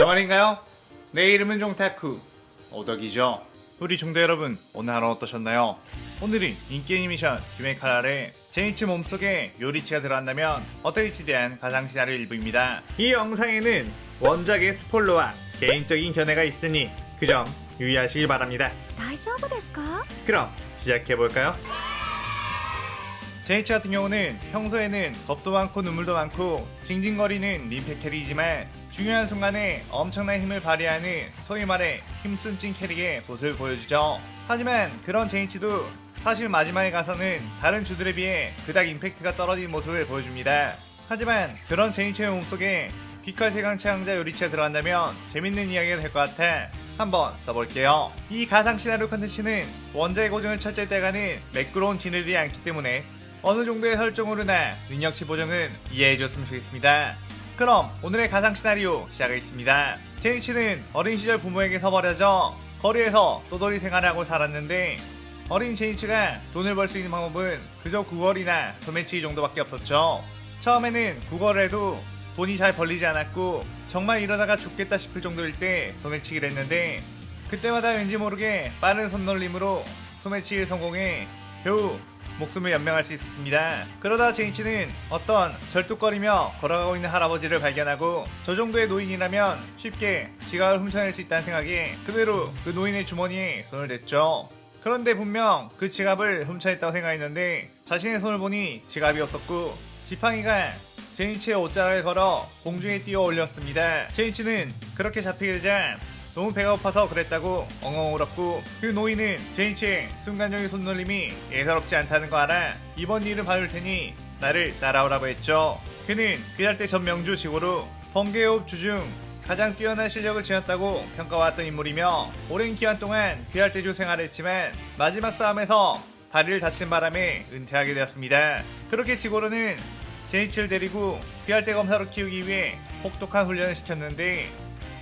정말인가요? 내 이름은 종타쿠 오덕이죠. 우리 종대 여러분, 오늘 하루 어떠셨나요? 오늘은 인기 애니메이션 규메카라의 제니치 몸속에 요리치가 들어간다면 어떨지에 대한 가상 시나리오 일부입니다. 이 영상에는 원작의 스포일러와 개인적인 견해가 있으니 그 점 유의하시길 바랍니다. 大丈夫ですか? 그럼 시작해볼까요? 제니치 같은 경우는 평소에는 겁도 많고 눈물도 많고 징징거리는 민폐 캐릭이지만 중요한 순간에 엄청난 힘을 발휘하는 소위 말해 힘쓴 찐 캐릭의 모습을 보여주죠. 하지만 그런 제니치도 사실 마지막에 가서는 다른 주들에 비해 그닥 임팩트가 떨어진 모습을 보여줍니다. 하지만 그런 제니치의 몸속에 피컬 세강 최강자 요리치가 들어간다면 재밌는 이야기가 될 것 같아 한번 써볼게요. 이 가상 시나리오 컨텐츠는 원작의 고증을 철저히 떼가는 매끄러운 진행들이 않기 때문에 어느 정도의 설정으로나 능력치 보정은 이해해줬으면 좋겠습니다. 그럼 오늘의 가상 시나리오 시작하겠습니다. 제니치는 어린 시절 부모에게서 버려져 거리에서 또돌이 생활하고 살았는데 어린 제니치가 돈을 벌 수 있는 방법은 그저 구걸이나 소매치기 정도밖에 없었죠. 처음에는 구걸을 해도 돈이 잘 벌리지 않았고 정말 이러다가 죽겠다 싶을 정도일 때 소매치기를 했는데 그때마다 왠지 모르게 빠른 손놀림으로 소매치기를 성공해 겨우 목숨을 연명할 수 있었습니다. 그러다 제니치는 어떤 절뚝거리며 걸어가고 있는 할아버지를 발견하고 저 정도의 노인이라면 쉽게 지갑을 훔쳐낼 수 있다는 생각에 그대로 그 노인의 주머니에 손을 댔죠. 그런데 분명 그 지갑을 훔쳐냈다고 생각했는데 자신의 손을 보니 지갑이 없었고 지팡이가 제니치의 옷자락을 걸어 공중에 뛰어 올렸습니다. 제니치는 그렇게 잡히게 되자 너무 배가 고파서 그랬다고 엉엉 울었고 그 노인은 제니치의 순간적인 손놀림이 예사롭지 않다는 거 알아 이번 일을 봐줄 테니 나를 따라오라고 했죠. 그는 귀할대 전명주 지고로 번개호흡 주중 가장 뛰어난 실력을 지녔다고 평가받았던 인물이며 오랜 기간 동안 귀할대주 생활을 했지만 마지막 싸움에서 다리를 다친 바람에 은퇴하게 되었습니다. 그렇게 지고로는 제니치를 데리고 귀할대 검사로 키우기 위해 혹독한 훈련을 시켰는데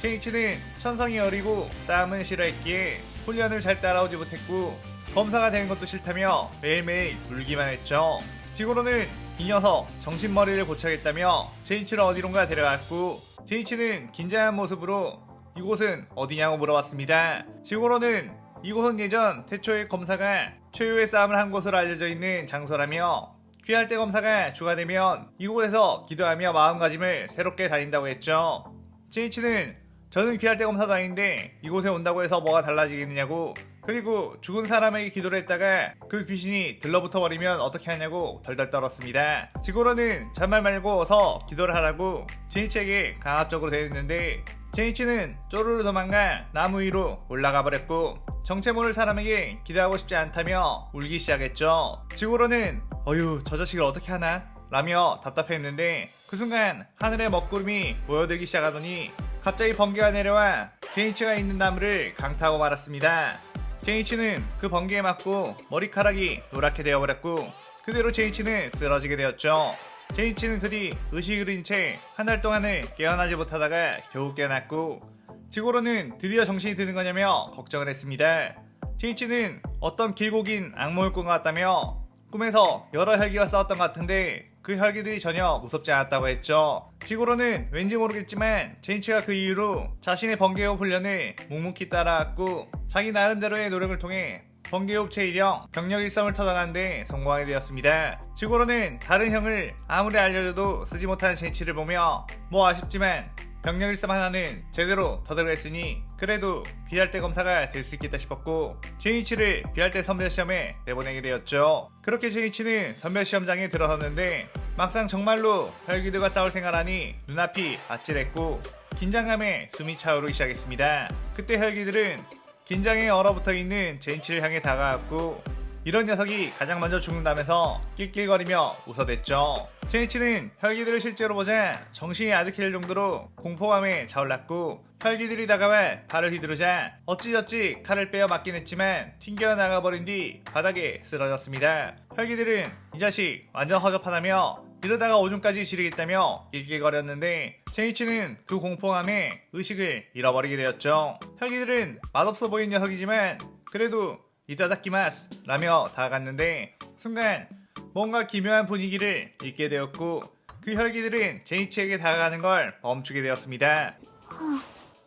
제니치는 천성이 어리고 싸움은 싫어했기에 훈련을 잘 따라오지 못했고 검사가 되는 것도 싫다며 매일매일 울기만 했죠. 지고로는 이 녀석 정신머리를 고쳐야겠다며 제니치를 어디론가 데려갔고 제니치는 긴장한 모습으로 이곳은 어디냐고 물어봤습니다. 지고로는 이곳은 예전 태초의 검사가 최후의 싸움을 한 곳으로 알려져 있는 장소라며 귀할대 검사가 추가되면 이곳에서 기도하며 마음가짐을 새롭게 다닌다고 했죠. 제니치는 저는 귀할대 검사도 아닌데 이곳에 온다고 해서 뭐가 달라지겠느냐고 그리고 죽은 사람에게 기도를 했다가 그 귀신이 들러붙어 버리면 어떻게 하냐고 덜덜 떨었습니다. 지고로는 잔말 말고 어서 기도를 하라고 제니치에게 강압적으로 대했는데 제니치는 쪼르르 도망가 나무 위로 올라가 버렸고 정체 모를 사람에게 기도하고 싶지 않다며 울기 시작했죠. 지고로는 어휴 저 자식을 어떻게 하나? 라며 답답했는데 그 순간 하늘에 먹구름이 모여들기 시작하더니 갑자기 번개가 내려와 제니치가 있는 나무를 강타하고 말았습니다. 제니치는 그 번개에 맞고 머리카락이 노랗게 되어버렸고 그대로 제니치는 쓰러지게 되었죠. 제니치는 그뒤 의식을 잃은 채 한 달 동안을 깨어나지 못하다가 겨우 깨어났고 지고로는 드디어 정신이 드는 거냐며 걱정을 했습니다. 제니치는 어떤 길고 긴 악몽을 꾼 것 같다며 꿈에서 여러 혈기가 싸웠던 것 같은데 그 혈기들이 전혀 무섭지 않았다고 했죠. 지고로는 왠지 모르겠지만 제니치가 그 이후로 자신의 번개호흡 훈련을 묵묵히 따라왔고 자기 나름대로의 노력을 통해 번개호흡 제1형 병력 일성을 터져가는데 성공하게 되었습니다. 지고로는 다른 형을 아무리 알려줘도 쓰지 못하는 제니치를 보며 뭐 아쉽지만 병력 일성 하나는 제대로 터득했으니 그래도 귀할대 검사가 될 수 있겠다 싶었고 제니치를 귀할대 선별시험에 내보내게 되었죠. 그렇게 제니치는 선별시험장에 들어섰는데 막상 정말로 혈기들과 싸울 생각하니 눈앞이 아찔했고 긴장감에 숨이 차오르기 시작했습니다. 그때 혈기들은 긴장에 얼어붙어 있는 제니치를 향해 다가왔고 이런 녀석이 가장 먼저 죽는다면서 낄낄거리며 웃어댔죠. 제니치는 혈기들을 실제로 보자 정신이 아득해질 정도로 공포감에 차올랐고 혈기들이 다가와 칼을 휘두르자 어찌저찌 칼을 빼어 맞긴 했지만 튕겨나가버린 뒤 바닥에 쓰러졌습니다. 혈기들은 이 자식 완전 허접하다며 이러다가 오줌까지 지르겠다며 낄낄거렸는데 제니치는 그 공포감에 의식을 잃어버리게 되었죠. 혈기들은 맛없어 보이는 녀석이지만 그래도 이따다키마스 라며 다가갔는데 순간 뭔가 기묘한 분위기를 읽게 되었고 그 혈기들은 제니치에게 다가가는 걸 멈추게 되었습니다.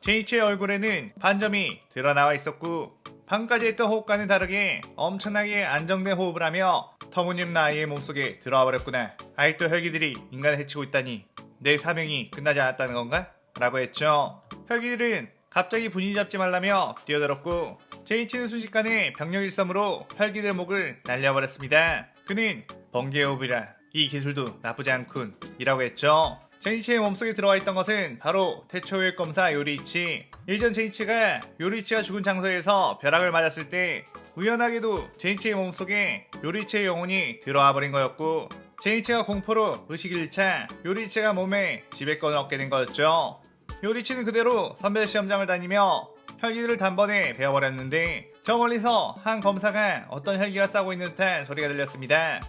제이치의 얼굴에는 반점이 드러나와 있었고 방금까지 했던 호흡과는 다르게 엄청나게 안정된 호흡을 하며 터무니없는 아이의 몸속에 들어와 버렸구나. 아직도 혈기들이 인간을 해치고 있다니 내 사명이 끝나지 않았다는 건가? 라고 했죠. 혈기들은 갑자기 분위 잡지 말라며 뛰어들었고 제이치는 순식간에 병력 일섬으로 혈기들 목을 날려버렸습니다. 그는 번개호흡이라 이 기술도 나쁘지 않군 이라고 했죠. 제이치의 몸속에 들어와 있던 것은 바로 태초의 검사 요리이치. 예전 제이치가 요리이치가 죽은 장소에서 벼락을 맞았을 때 우연하게도 제이치의 몸속에 요리이치의 영혼이 들어와 버린 거였고 제이치가 공포로 의식을 잃자 요리이치가 몸에 지배권을 얻게 된 거였죠. 요리이치는 그대로 선별 시험장을 다니며 혈기들을 단번에 베어버렸는데 저 멀리서 한 검사가 어떤 혈기가 싸고 있는 듯한 소리가 들렸습니다.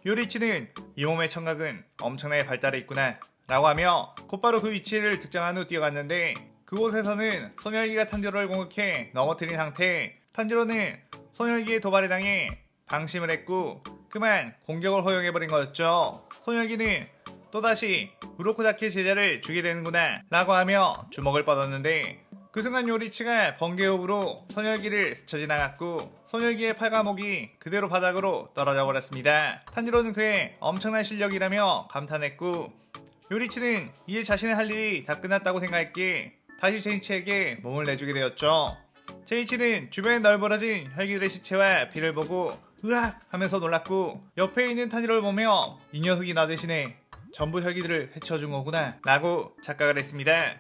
요리이치는 이 몸의 청각은 엄청나게 발달해 있구나 라고 하며 곧바로 그 위치를 특정한 후 뛰어갔는데 그곳에서는 소멸기가 탄지로를 공격해 넘어뜨린 상태. 탄지로는 소멸기의 도발에 당해 방심을 했고 그만 공격을 허용해버린 거였죠. 소멸기는 또다시 우로쿠다키의 제자를 죽게 되는구나 라고 하며 주먹을 뻗었는데 그 순간 요리치가 번개호흡으로 소멸기를 스쳐 지나갔고 소멸기의 팔과 목이 그대로 바닥으로 떨어져 버렸습니다. 탄지로는 그의 엄청난 실력이라며 감탄했고 요리치는 이제 자신의 할 일이 다 끝났다고 생각했기에 다시 제이치에게 몸을 내주게 되었죠. 제이치는 주변에 널브러진 혈기들의 시체와 피를 보고 으악 하면서 놀랐고 옆에 있는 탄지로를 보며 이 녀석이 나 대신에 전부 혈기들을 해쳐준 거구나 라고 착각을 했습니다.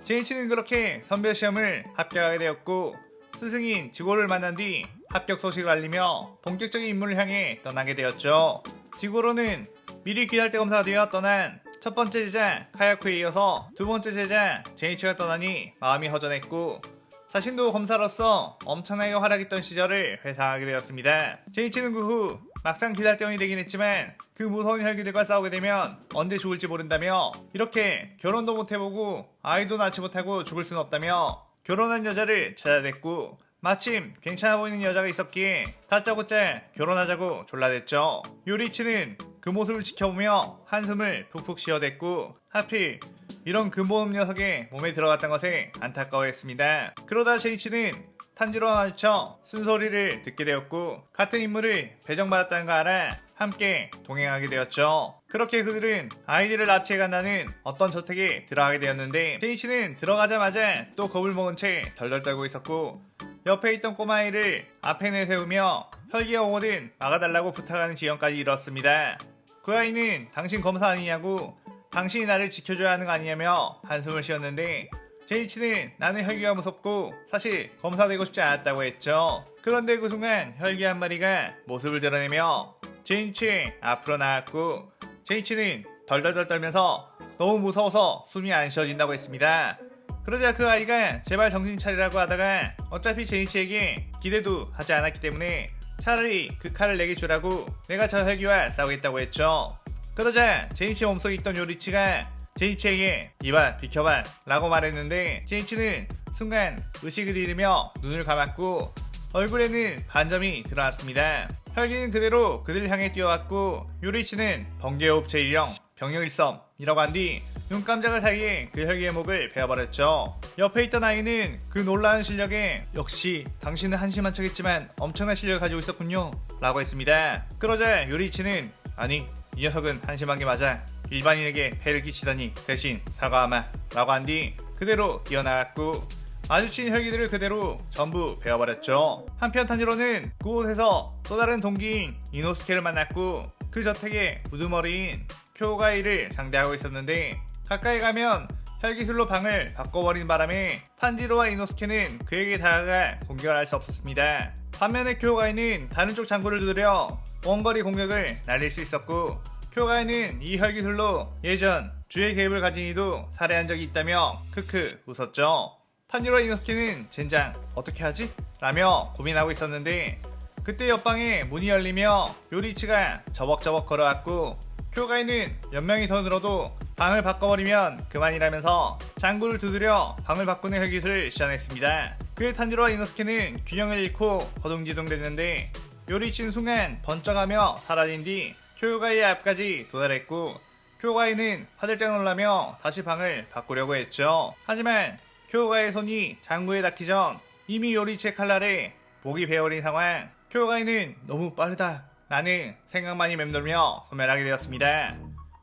제이치는 그렇게 선별시험을 합격하게 되었고 스승인 지고를 만난 뒤 합격 소식을 알리며 본격적인 임무를 향해 떠나게 되었죠. 지고로는 미리 기다때 검사가 되어 떠난 첫 번째 제자 카야쿠에 이어서 두 번째 제자 제이치가 떠나니 마음이 허전했고 자신도 검사로서 엄청나게 활약했던 시절을 회상하게 되었습니다. 제이치는 그 후 막상 기다때원이 되긴 했지만 그 무서운 혈기들과 싸우게 되면 언제 죽을지 모른다며 이렇게 결혼도 못해보고 아이도 낳지 못하고 죽을 수는 없다며 결혼한 여자를 찾아냈고 마침 괜찮아 보이는 여자가 있었기에 다짜고짜 결혼하자고 졸라댔죠. 요리치는 그 모습을 지켜보며 한숨을 푹푹 쉬어댔고 하필 이런 근본 녀석의 몸에 들어갔던 것에 안타까워했습니다. 그러다 제이치는 탄지로와 마주쳐 쓴소리를 듣게 되었고 같은 인물을 배정받았다는 거 알아 함께 동행하게 되었죠. 그렇게 그들은 아이들을 납치해 간다는 어떤 저택에 들어가게 되었는데 제이치는 들어가자마자 또 겁을 먹은 채 덜덜 떨고 있었고 옆에 있던 꼬마아이를 앞에 내세우며 혈기가 오거든 막아달라고 부탁하는 지경까지 이뤘습니다. 그 아이는 당신 검사 아니냐고 당신이 나를 지켜줘야 하는 거 아니냐며 한숨을 쉬었는데 제이치는 나는 혈기가 무섭고 사실 검사되고 싶지 않았다고 했죠. 그런데 그 순간 혈기 한 마리가 모습을 드러내며 제이치 앞으로 나왔고 제이치는 덜덜덜 떨면서 너무 무서워서 숨이 안 쉬어진다고 했습니다. 그러자 그 아이가 제발 정신 차리라고 하다가 어차피 제이치에게 기대도 하지 않았기 때문에 차라리 그 칼을 내게 주라고 내가 저 혈기와 싸우겠다고 했죠. 그러자 제이치 몸속에 있던 요리치가 제이치에게 이봐 비켜봐 라고 말했는데 제이치는 순간 의식을 잃으며 눈을 감았고 얼굴에는 반점이 드러났습니다. 혈기는 그대로 그들을 향해 뛰어왔고 요리치는 번개호흡 제1형 병력일섬이라고 한 뒤 눈 깜짝할 사이에 그 혈기의 목을 베어버렸죠. 옆에 있던 아이는 그 놀라운 실력에 역시 당신은 한심한 척했지만 엄청난 실력을 가지고 있었군요 라고 했습니다. 그러자 요리치는 아니 이 녀석은 한심한 게 맞아 일반인에게 폐를 끼치다니 대신 사과하마 라고 한 뒤 그대로 뛰어나갔고 마주친 혈기들을 그대로 전부 베어버렸죠. 한편 탄지로는 그곳에서 또 다른 동기인 이노스케를 만났고 그 저택에 우두머리인 쿄가이를 상대하고 있었는데 가까이 가면 혈기술로 방을 바꿔버린 바람에 탄지로와 이노스케는 그에게 다가가 공격을 할 수 없었습니다. 반면에 쿄가이는 다른 쪽 장구를 두드려 원거리 공격을 날릴 수 있었고 쿄가이는 이 혈기술로 예전 주의 계획을 가진 이도 살해한 적이 있다며 크크 웃었죠. 탄지로와 이노스케는 젠장 어떻게 하지? 라며 고민하고 있었는데 그때 옆방에 문이 열리며 요리치가 저벅저벅 걸어왔고 쿄가이는 몇 명이 더 늘어도 방을 바꿔버리면 그만이라면서 장구를 두드려 방을 바꾸는 혈기술을 시전했습니다. 그의 탄지로와 이노스케는 균형을 잃고 허둥지둥 됐는데 요리치는 순간 번쩍하며 사라진 뒤 쿄가이의 앞까지 도달했고 쿄가이는 화들짝 놀라며 다시 방을 바꾸려고 했죠. 하지만 쿄가의 손이 장구에 닿기 전 이미 요리치의 칼날에 목이 베어버린 상황. 쿄가이는 너무 빠르다 라는 생각만이 맴돌며 소멸하게 되었습니다.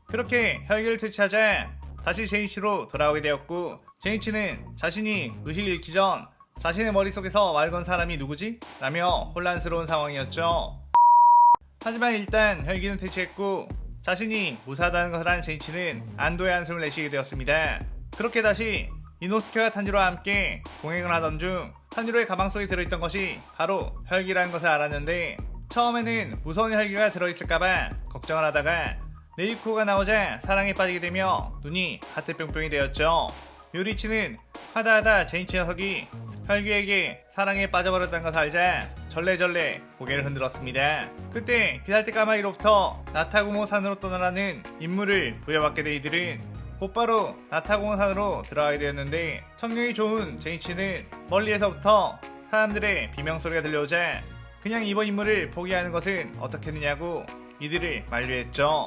그렇게 혈기를 퇴치하자 다시 제이치로 돌아오게 되었고, 제이치는 자신이 의식을 잃기 전 자신의 머릿속에서 말 건 사람이 누구지? 라며 혼란스러운 상황이었죠. 하지만 일단 혈기는 퇴치했고 자신이 무사하다는 것을 한 제이치는 안도의 한숨을 내쉬게 되었습니다. 그렇게 다시 이노스케와 탄지로와 함께 동행을 하던 중 탄지로의 가방 속에 들어있던 것이 바로 혈기라는 것을 알았는데, 처음에는 무서운 혈기가 들어있을까봐 걱정을 하다가 네이코가 나오자 사랑에 빠지게 되며 눈이 하트뿅뿅이 되었죠. 요리치는 하다하다 제이치 녀석이 혈기에게 사랑에 빠져버렸다는 것을 알자 절레절레 고개를 흔들었습니다. 그때 귀살대 까마귀로부터 나타구모 산으로 떠나라는 임무를 부여받게 된 이들은 곧바로 나타구모 산으로 들어가게 되었는데, 청력이 좋은 제이치는 멀리에서부터 사람들의 비명소리가 들려오자 그냥 이번 임무를 포기하는 것은 어떻겠느냐고 이들을 만류했죠.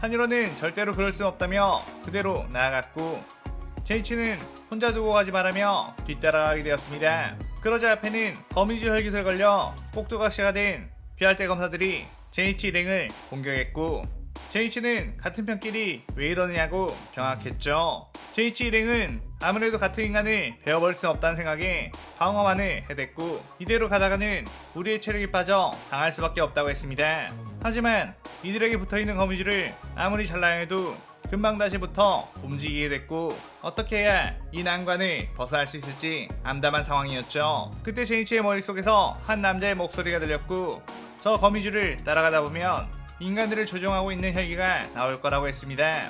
탄이로는 절대로 그럴 수 없다며 그대로 나아갔고, 제이치는 혼자 두고 가지 말라며 뒤따라가게 되었습니다. 그러자 앞에는 거미줄 혈기에 걸려 꼭두각시가 된 귀할대 검사들이 제이치 일행을 공격했고, 제이치는 같은 편끼리 왜 이러느냐고 경악했죠. 제이치 일행은 아무래도 같은 인간을 베어버릴 수 없다는 생각에 방어만을 해댔고, 이대로 가다가는 우리의 체력이 빠져 당할 수밖에 없다고 했습니다. 하지만 이들에게 붙어있는 거미줄을 아무리 잘라내도 금방 다시 붙어 움직이게 됐고, 어떻게 해야 이 난관을 벗어날 수 있을지 암담한 상황이었죠. 그때 제이치의 머릿속에서 한 남자의 목소리가 들렸고, 저 거미줄을 따라가다 보면 인간들을 조종하고 있는 혈기가 나올 거라고 했습니다.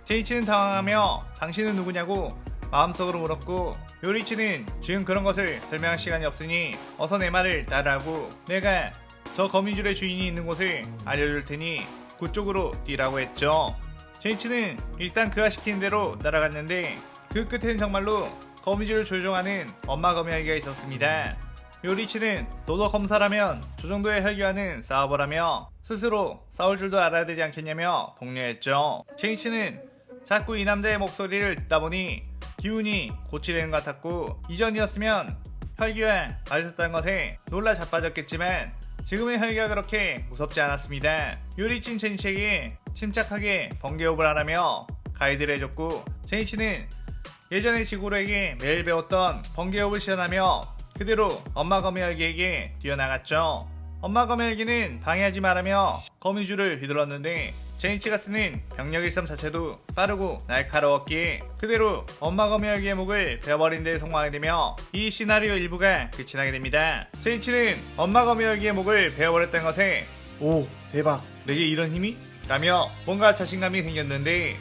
제이치는 당황하며 당신은 누구냐고 마음속으로 물었고, 요리치는 지금 그런 것을 설명할 시간이 없으니 어서 내 말을 따르라고, 내가 저 거미줄의 주인이 있는 곳을 알려줄 테니 그쪽으로 뛰라고 했죠. 제이치는 일단 그가 시키는 대로 따라갔는데 그 끝에는 정말로 거미줄을 조종하는 엄마 거미혈기가 있었습니다. 요리치는 너도 검사라면 저 정도의 혈기와는 싸워보라며 스스로 싸울 줄도 알아야 되지 않겠냐며 독려했죠. 제이치는 자꾸 이 남자의 목소리를 듣다 보니 기운이 고치되는 것 같았고, 이전이었으면 혈기와 마주쳤다는 것에 놀라 자빠졌겠지만 지금의 혈기가 그렇게 무섭지 않았습니다. 요리친 제이치에게 침착하게 번개호흡을 하라며 가이드를 해줬고, 제이치는 예전에 지구로에게 매일 배웠던 번개호흡을 시연하며 그대로 엄마 거미혈기에게 뛰어나갔죠. 엄마 거미혈기는 방해하지 말라며 거미줄을 휘둘렀는데 제이치가 쓰는 병력 일섬 자체도 빠르고 날카로웠기에 그대로 엄마 거미혈기의 목을 베어버린 데 성공하게 되며 이 시나리오 일부가 끝이 나게 됩니다. 제이치는 엄마 거미혈기의 목을 베어버렸다는 것에 오 대박, 내게 이런 힘이? 라며 뭔가 자신감이 생겼는데,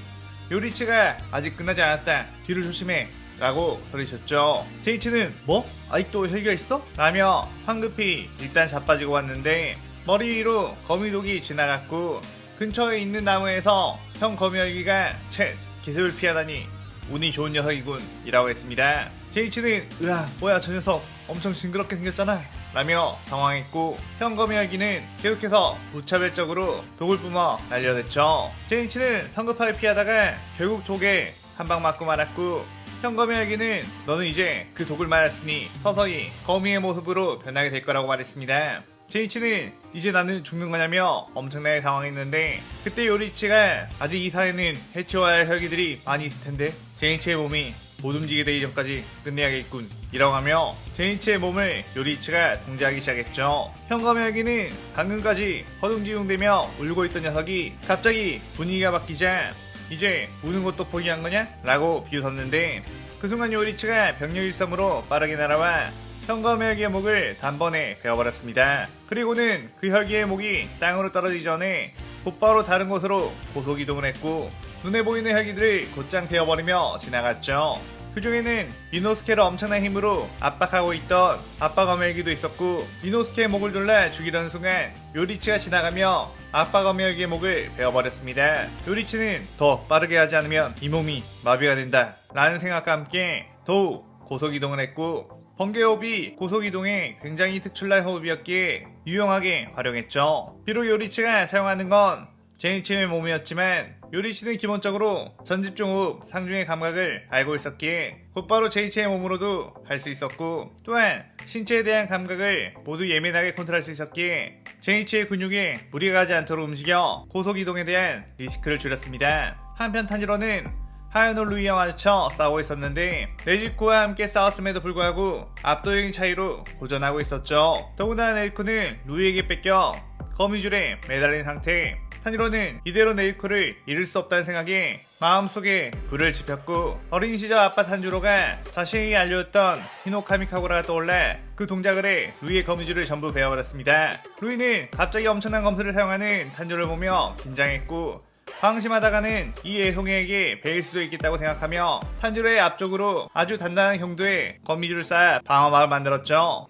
요리치가 아직 끝나지 않았다, 뒤를 조심해 라고 소리쳤죠. 제이치는 뭐? 아직도 혈기가 있어? 라며 황급히 일단 자빠지고 왔는데 머리 위로 거미독이 지나갔고, 근처에 있는 나무에서 형 거미혈기가 채 기습을 피하다니 운이 좋은 녀석이군 이라고 했습니다. 제이치는 으아 뭐야 저 녀석 엄청 징그럽게 생겼잖아 라며 당황했고, 형 거미혈기는 계속해서 무차별적으로 독을 뿜어 날려댔죠. 제이치는 성급하게 피하다가 결국 독에 한 방 맞고 말았고, 형 거미혈기는 너는 이제 그 독을 맞았으니 서서히 거미의 모습으로 변하게 될 거라고 말했습니다. 제이치는 이제 나는 죽는 거냐며 엄청나게 당황했는데, 그때 요리치가 아직 이 산에는 해치워야 할 혈기들이 많이 있을 텐데 제이치의 몸이 못 움직이게 되기 전까지 끝내야겠군 이라고 하며 제이치의 몸을 요리치가 통제하기 시작했죠. 형 거미혈기는 방금까지 허둥지둥대며 울고 있던 녀석이 갑자기 분위기가 바뀌자 이제 우는 것도 포기한 거냐? 라고 비웃었는데, 그 순간 요리치가 병력 일섬으로 빠르게 날아와 형 거미혈기의 목을 단번에 베어버렸습니다. 그리고는 그 혈기의 목이 땅으로 떨어지기 전에 곧바로 다른 곳으로 고속이동을 했고, 눈에 보이는 혈기들을 곧장 베어버리며 지나갔죠. 그 중에는 이노스케를 엄청난 힘으로 압박하고 있던 아빠 거미혈기도 있었고, 이노스케의 목을 졸라 죽이려는 순간 요리치가 지나가며 아빠 거미혈기의 목을 베어버렸습니다. 요리치는 더 빠르게 하지 않으면 이 몸이 마비가 된다 라는 생각과 함께 더욱 고속이동을 했고, 번개호흡이 고속이동에 굉장히 특출난 호흡이었기에 유용하게 활용했죠. 비록 요리치가 사용하는 건 제이치의 몸이었지만 요리치는 기본적으로 전집중호흡, 상중의 감각을 알고 있었기에 곧바로 제이치의 몸으로도 할 수 있었고, 또한 신체에 대한 감각을 모두 예민하게 컨트롤할 수 있었기에 제이치의 근육에 무리가 가지 않도록 움직여 고속이동에 대한 리스크를 줄였습니다. 한편 탄지로는 하야노 루이와 마주쳐 싸우고 있었는데 네지코와 함께 싸웠음에도 불구하고 압도적인 차이로 고전하고 있었죠. 더구나 네지코는 루이에게 뺏겨 거미줄에 매달린 상태. 탄지로는 이대로 네지코를 잃을 수 없다는 생각에 마음속에 불을 지폈고, 어린 시절 아빠 탄지로가 자신에게 알려줬던 히노카미카고라가 떠올라 그 동작을 해 루이의 거미줄을 전부 베어버렸습니다. 루이는 갑자기 엄청난 검술을 사용하는 탄지로를 보며 긴장했고, 방심하다가는 이 애송이에게 베일 수도 있겠다고 생각하며 탄지로의 앞쪽으로 아주 단단한 경도의 거미줄을 쌓아 방어막을 만들었죠.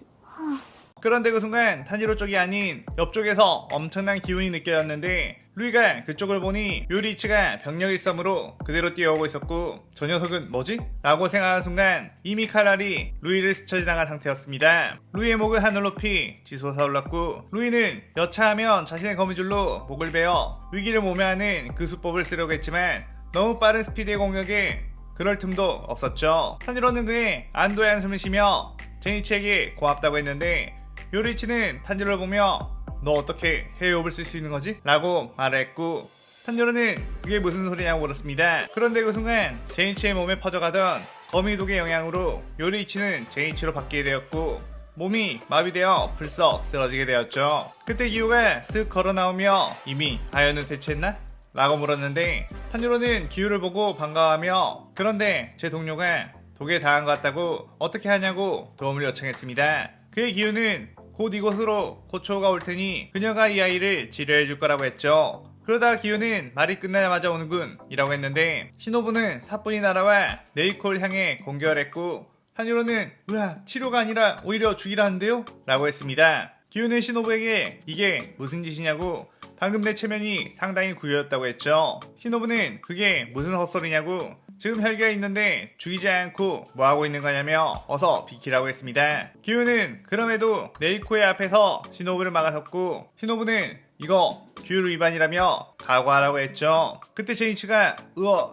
그런데 그 순간 탄지로 쪽이 아닌 옆쪽에서 엄청난 기운이 느껴졌는데, 루이가 그쪽을 보니 요리치가 병력 일섬으로 그대로 뛰어오고 있었고, 저 녀석은 뭐지? 라고 생각한 순간 이미 칼날이 루이를 스쳐 지나간 상태였습니다. 루이의 목을 하늘 높이 치솟아올랐고, 루이는 여차하면 자신의 거미줄로 목을 베어 위기를 모면하는 그 수법을 쓰려고 했지만 너무 빠른 스피드의 공격에 그럴 틈도 없었죠. 탄지로는 그의 안도의 한숨을 쉬며 제니치에게 고맙다고 했는데, 요리치는 탄지로를 보며 너 어떻게 헤어업을 쓸 수 있는 거지? 라고 말을 했고, 탄지로는 그게 무슨 소리냐고 물었습니다. 그런데 그 순간 제니치의 몸에 퍼져가던 거미독의 영향으로 요리치는 제니치로 바뀌게 되었고, 몸이 마비되어 불썩 쓰러지게 되었죠. 그때 기우가 쓱 걸어나오며 이미 하연은 대체했나? 라고 물었는데, 탄지로는 기우를 보고 반가워하며 그런데 제 동료가 독에 당한 것 같다고 어떻게 하냐고 도움을 요청했습니다. 그의 기우는 곧 이곳으로 코초가 올 테니 그녀가 이 아이를 치료해 줄 거라고 했죠. 그러다 기우는 말이 끝나자마자 오는군 이라고 했는데, 시노부는 사뿐히 날아와 네이코를 향해 공격을 했고, 탄지로는 으아 치료가 아니라 오히려 죽이라는데요? 라고 했습니다. 기우는 시노부에게 이게 무슨 짓이냐고 방금 내 체면이 상당히 구려졌다고 했죠. 시노부는 그게 무슨 헛소리냐고 지금 혈기가 있는데 죽이지 않고 뭐하고 있는 거냐며 어서 비키라고 했습니다. 기우는 그럼에도 네이코의 앞에서 시노부를 막아섰고, 시노부는 이거 규율 위반이라며 각오하라고 했죠. 그때 제니치가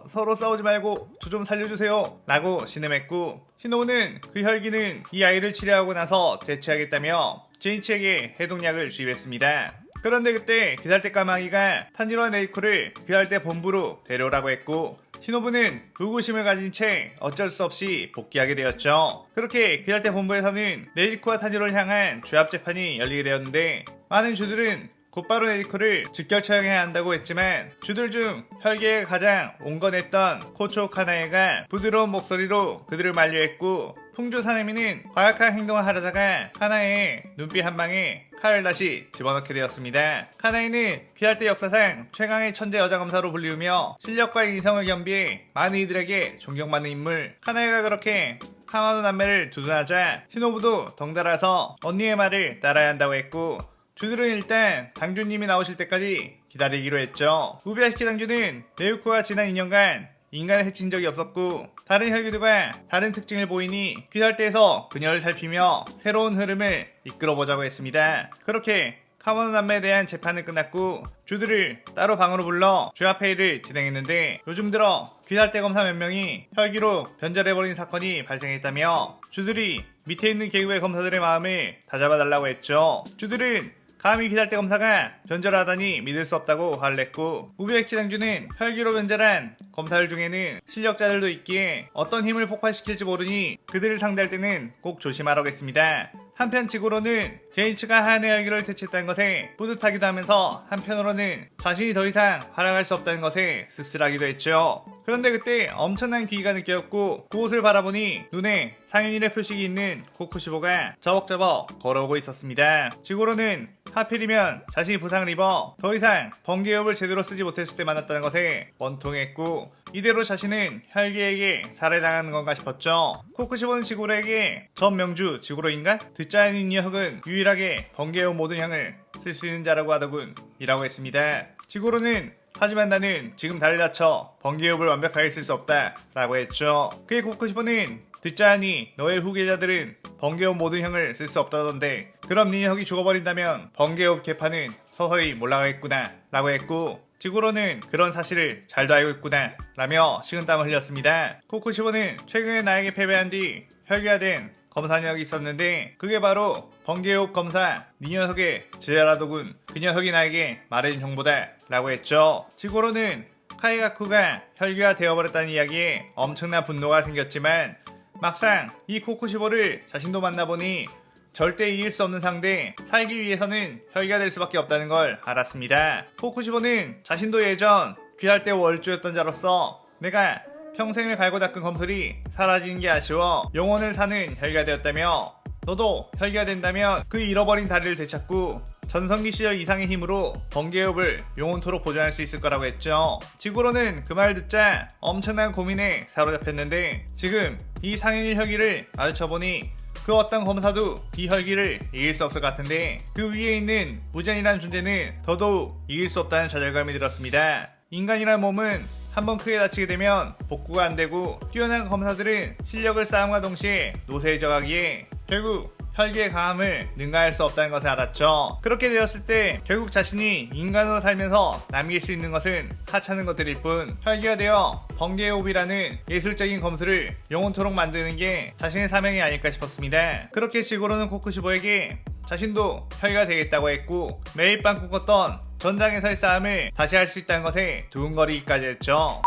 서로 싸우지 말고 저 좀 살려주세요 라고 신음했고, 시노부는 그 혈기는 이 아이를 치료하고 나서 대체하겠다며 제니치에게 해독약을 주입했습니다. 그런데 그때 귀살대 까마귀가 탄지로와 네이코를 귀살대 본부로 데려오라고 했고, 시노부는 의구심을 가진 채 어쩔 수 없이 복귀하게 되었죠. 그렇게 귀살대 본부에서는 네이코와 탄지로를 향한 죄압 재판이 열리게 되었는데, 많은 주들은 곧바로 네이코를 즉결 처형해야 한다고 했지만 주들 중 혈기가 가장 온건했던 코초 카나에가 부드러운 목소리로 그들을 만류했고, 풍주 사내미는 과학한 행동을 하려다가 카나에의 눈빛 한 방에 칼을 다시 집어넣게 되었습니다. 카나에는 귀할대 역사상 최강의 천재 여자 검사로 불리우며 실력과 인성을 겸비해 많은 이들에게 존경받는 인물. 카나에가 그렇게 카마도 남매를 두둔하자 시노부도 덩달아서 언니의 말을 따라야 한다고 했고, 주들은 일단 당주님이 나오실 때까지 기다리기로 했죠. 우비아시키 당주는 네우코가 지난 2년간 인간을 해친 적이 없었고, 다른 혈기들과 다른 특징을 보이니 귀살대에서 그녀를 살피며 새로운 흐름을 이끌어보자고 했습니다. 그렇게 카모노 남매에 대한 재판은 끝났고 주들을 따로 방으로 불러 죄합회의를 진행했는데, 요즘 들어 귀살대 검사 몇 명이 혈기로 변절해버린 사건이 발생했다며 주들이 밑에 있는 계급의 검사들의 마음을 다잡아달라고 했죠. 주들은 감히 귀살대 검사가 변절하다니 믿을 수 없다고 화를 냈고, 우비에키 당주는 혈기로 변절한 검사들 중에는 실력자들도 있기에 어떤 힘을 폭발시킬지 모르니 그들을 상대할 때는 꼭 조심하라고 했습니다. 한편 지구로는 제니치가 하얀의 혈기를 퇴치했다는 것에 뿌듯하기도 하면서 한편으로는 자신이 더 이상 활약할 수 없다는 것에 씁쓸하기도 했죠. 그런데 그때 엄청난 기이가 느꼈고, 그곳을 바라보니 눈에 상윤일의 표식이 있는 코쿠시보가 저벅저벅 걸어오고 있었습니다. 지구로는 하필이면 자신이 부상을 입어 더 이상 번개협을 제대로 쓰지 못했을 때 만났다는 것에 원통했고, 이대로 자신은 혈기에게 살해당하는 건가 싶었죠. 코쿠시보는 지구로에게 전 명주 지구로인가? 듣지 않은 녀석은 유일하게 번개의 모든 향을 쓸 수 있는 자라고 하더군 이라고 했습니다. 지구로는 하지만 나는 지금 다리를 다쳐 번개협을 완벽하게 쓸 수 없다 라고 했죠. 그의 코쿠시보는 듣자하니 너의 후계자들은 번개업 모든 형을 쓸 수 없다던데 그럼 네 녀석이 죽어버린다면 번개업 개판은 서서히 몰락하겠구나 라고 했고, 지구로는 그런 사실을 잘도 알고 있구나 라며 식은땀을 흘렸습니다. 코쿠시보는 최근에 나에게 패배한 뒤 혈기화된 검사 능력이 있었는데 그게 바로 번개호흡 검사 네 녀석의 제자라더군. 그 녀석이 나에게 말해준 정보다 라고 했죠. 지구로는 카이가쿠가 혈기화 되어버렸다는 이야기에 엄청난 분노가 생겼지만 막상 이 코쿠시보를 자신도 만나보니 절대 이길 수 없는 상대, 살기 위해서는 혈기가 될 수밖에 없다는 걸 알았습니다. 코쿠시보는 자신도 예전 귀할 때 월주였던 자로서 내가 평생을 갈고 닦은 검술이 사라지는 게 아쉬워 영혼을 사는 혈기가 되었다며 너도 혈기가 된다면 그 잃어버린 다리를 되찾고 전성기 시절 이상의 힘으로 번개호흡을 영원토록 보존할 수 있을 거라고 했죠. 지구로는 그 말 듣자 엄청난 고민에 사로잡혔는데 지금 이 상인의 혈기를 마주쳐보니 그 어떤 검사도 이 혈기를 이길 수 없을 것 같은데 그 위에 있는 무전이라는 존재는 더더욱 이길 수 없다는 좌절감이 들었습니다. 인간이란 몸은 한번 크게 다치게 되면 복구가 안되고 뛰어난 검사들은 실력을 쌓음과 동시에 노쇠에 져가기에 결국 혈기의 강함을 능가할 수 없다는 것을 알았죠. 그렇게 되었을 때 결국 자신이 인간으로 살면서 남길 수 있는 것은 하찮은 것들일 뿐 혈기가 되어 번개호흡이라는 예술적인 검술을 영원토록 만드는 게 자신의 사명이 아닐까 싶었습니다. 그렇게 지구로는 코쿠시보에게 자신도 혈기가 되겠다고 했고 매일 밤 꿈꿨던 전장에서의 싸움을 다시 할 수 있다는 것에 두근거리기까지 했죠.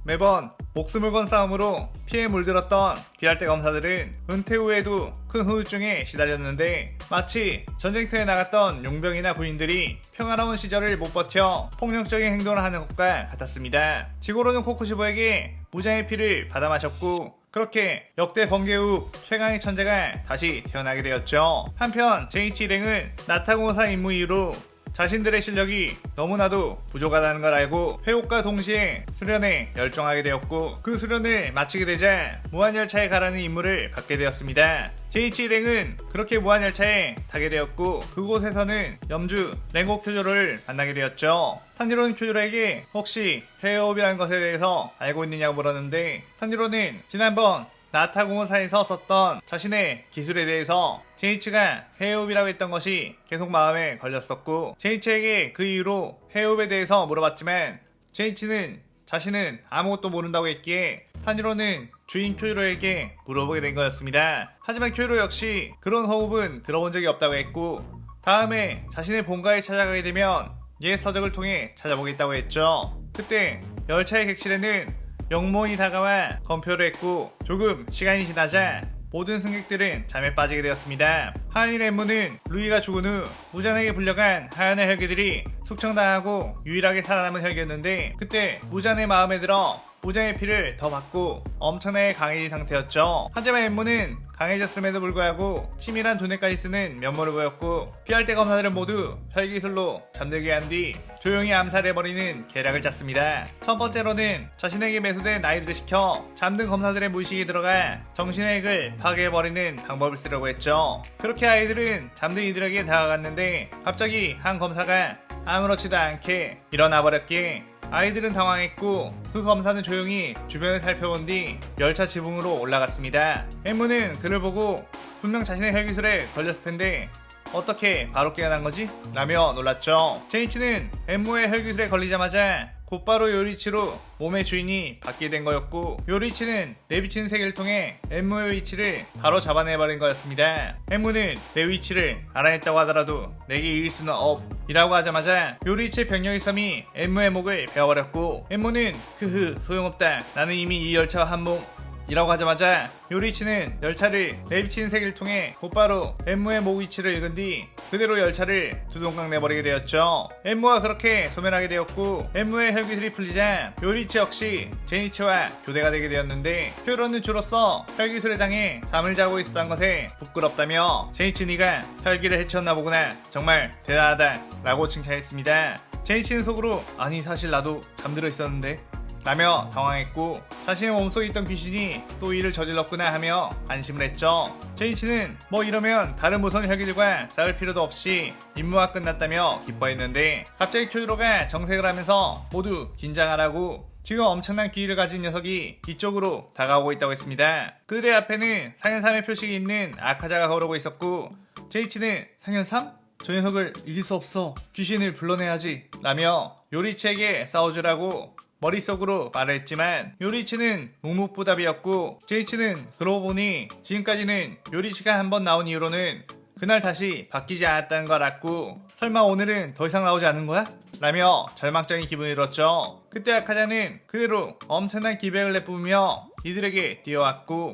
매번 목숨을 건 싸움으로 피해 물들었던 귀할대 검사들은 은퇴 후에도 큰 후유증에 시달렸는데 마치 전쟁터에 나갔던 용병이나 군인들이 평화로운 시절을 못 버텨 폭력적인 행동을 하는 것과 같았습니다. 지구로는 코쿠시보에게 무장의 피를 받아 마셨고 그렇게 역대 번개호흡 최강의 천재가 다시 태어나게 되었죠. 한편 제이치 일행은 나타공사 임무 이후로 자신들의 실력이 너무나도 부족하다는 걸 알고 회복과 동시에 수련에 열중하게 되었고 그 수련을 마치게 되자 무한열차에 가라는 임무를 받게 되었습니다. 제이치 일행은 그렇게 무한열차에 타게 되었고 그곳에서는 염주 랭고 쿄조로를 만나게 되었죠. 탄지로는 쿄조로에게 혹시 회호흡이라는 것에 대해서 알고 있느냐고 물었는데 탄지로는 지난번 나타공사에서 썼던 자신의 기술에 대해서 제이치가 해호흡이라고 했던 것이 계속 마음에 걸렸었고 제이치에게 그 이후로 해호흡에 대해서 물어봤지만 제이치는 자신은 아무것도 모른다고 했기에 탄지로는 주인 쿄조로에게 물어보게 된 거였습니다. 하지만 쿄조로 역시 그런 호흡은 들어본 적이 없다고 했고 다음에 자신의 본가에 찾아가게 되면 옛 서적을 통해 찾아보겠다고 했죠. 그때 열차의 객실에는 영모이 다가와 검표를 했고 조금 시간이 지나자 모든 승객들은 잠에 빠지게 되었습니다. 하얀의 엠무는 루이가 죽은 후 무잔에게 불려간 하얀의 혈기들이 숙청당하고 유일하게 살아남은 혈기였는데 그때 무잔의 마음에 들어 무장의 피를 더 받고 엄청나게 강해진 상태였죠. 하지만 엠무는 강해졌음에도 불구하고 치밀한 두뇌까지 쓰는 면모를 보였고 피할대 검사들은 모두 혈기술로 잠들게 한 뒤 조용히 암살해버리는 계략을 짰습니다. 첫 번째로는 자신에게 매수된 아이들을 시켜 잠든 검사들의 무의식에 들어가 정신의 핵을 파괴해버리는 방법을 쓰려고 했죠. 그렇게 아이들은 잠든 이들에게 다가갔는데 갑자기 한 검사가 아무렇지도 않게 일어나 버렸기에 아이들은 당황했고 그 검사는 조용히 주변을 살펴본 뒤 열차 지붕으로 올라갔습니다. 엠무는 그를 보고 분명 자신의 혈기술에 걸렸을 텐데 어떻게 바로 깨어난 거지? 라며 놀랐죠. 제이치는 엠무의 혈기술에 걸리자마자 곧바로 요리치로 몸의 주인이 바뀌게 된 거였고 요리치는 내비치는 세계를 통해 엠무의 위치를 바로 잡아내버린 거였습니다. 엠무는 내 위치를 알아냈다고 하더라도 내게 이길 수는 없이라고 하자마자 요리치의 병력의 섬이 엠무의 목을 베어버렸고 엠무는 크흐 소용없다 나는 이미 이 열차와 한몸 이라고 하자마자 요리치는 열차를 내비치는 세계를 통해 곧바로 엠무의 목 위치를 읽은 뒤 그대로 열차를 두동강 내버리게 되었죠. 엠무가 그렇게 소멸하게 되었고 엠무의 혈기술이 풀리자 요리치 역시 제이치와 교대가 되게 되었는데 쿄조로는 주로서 혈기술에 당해 잠을 자고 있었던 것에 부끄럽다며 제이치 네가 혈기를 해치웠나 보구나 정말 대단하다 라고 칭찬했습니다. 제이치는 속으로 아니 사실 나도 잠들어 있었는데 라며 당황했고 자신의 몸속에 있던 귀신이 또 일을 저질렀구나 하며 안심을 했죠. 제이치는 뭐 이러면 다른 무서운 혈기들과 싸울 필요도 없이 임무가 끝났다며 기뻐했는데 갑자기 쿄조로가 정색을 하면서 모두 긴장하라고 지금 엄청난 기회를 가진 녀석이 이쪽으로 다가오고 있다고 했습니다. 그들의 앞에는 상현삼의 표식이 있는 아카자가 걸어오고 있었고 제이치는 상현삼? 저 녀석을 이길 수 없어. 귀신을 불러내야지. 라며 요리치에게 싸워주라고 머릿속으로 말을 했지만 요리치는 묵묵부답이었고 제이치는 그러고 보니 지금까지는 요리치가 한 번 나온 이후로는 그날 다시 바뀌지 않았다는 걸 알았고 설마 오늘은 더 이상 나오지 않는 거야? 라며 절망적인 기분이 들었죠. 그때 아카자는 그대로 엄청난 기백을 내뿜으며 이들에게 뛰어왔고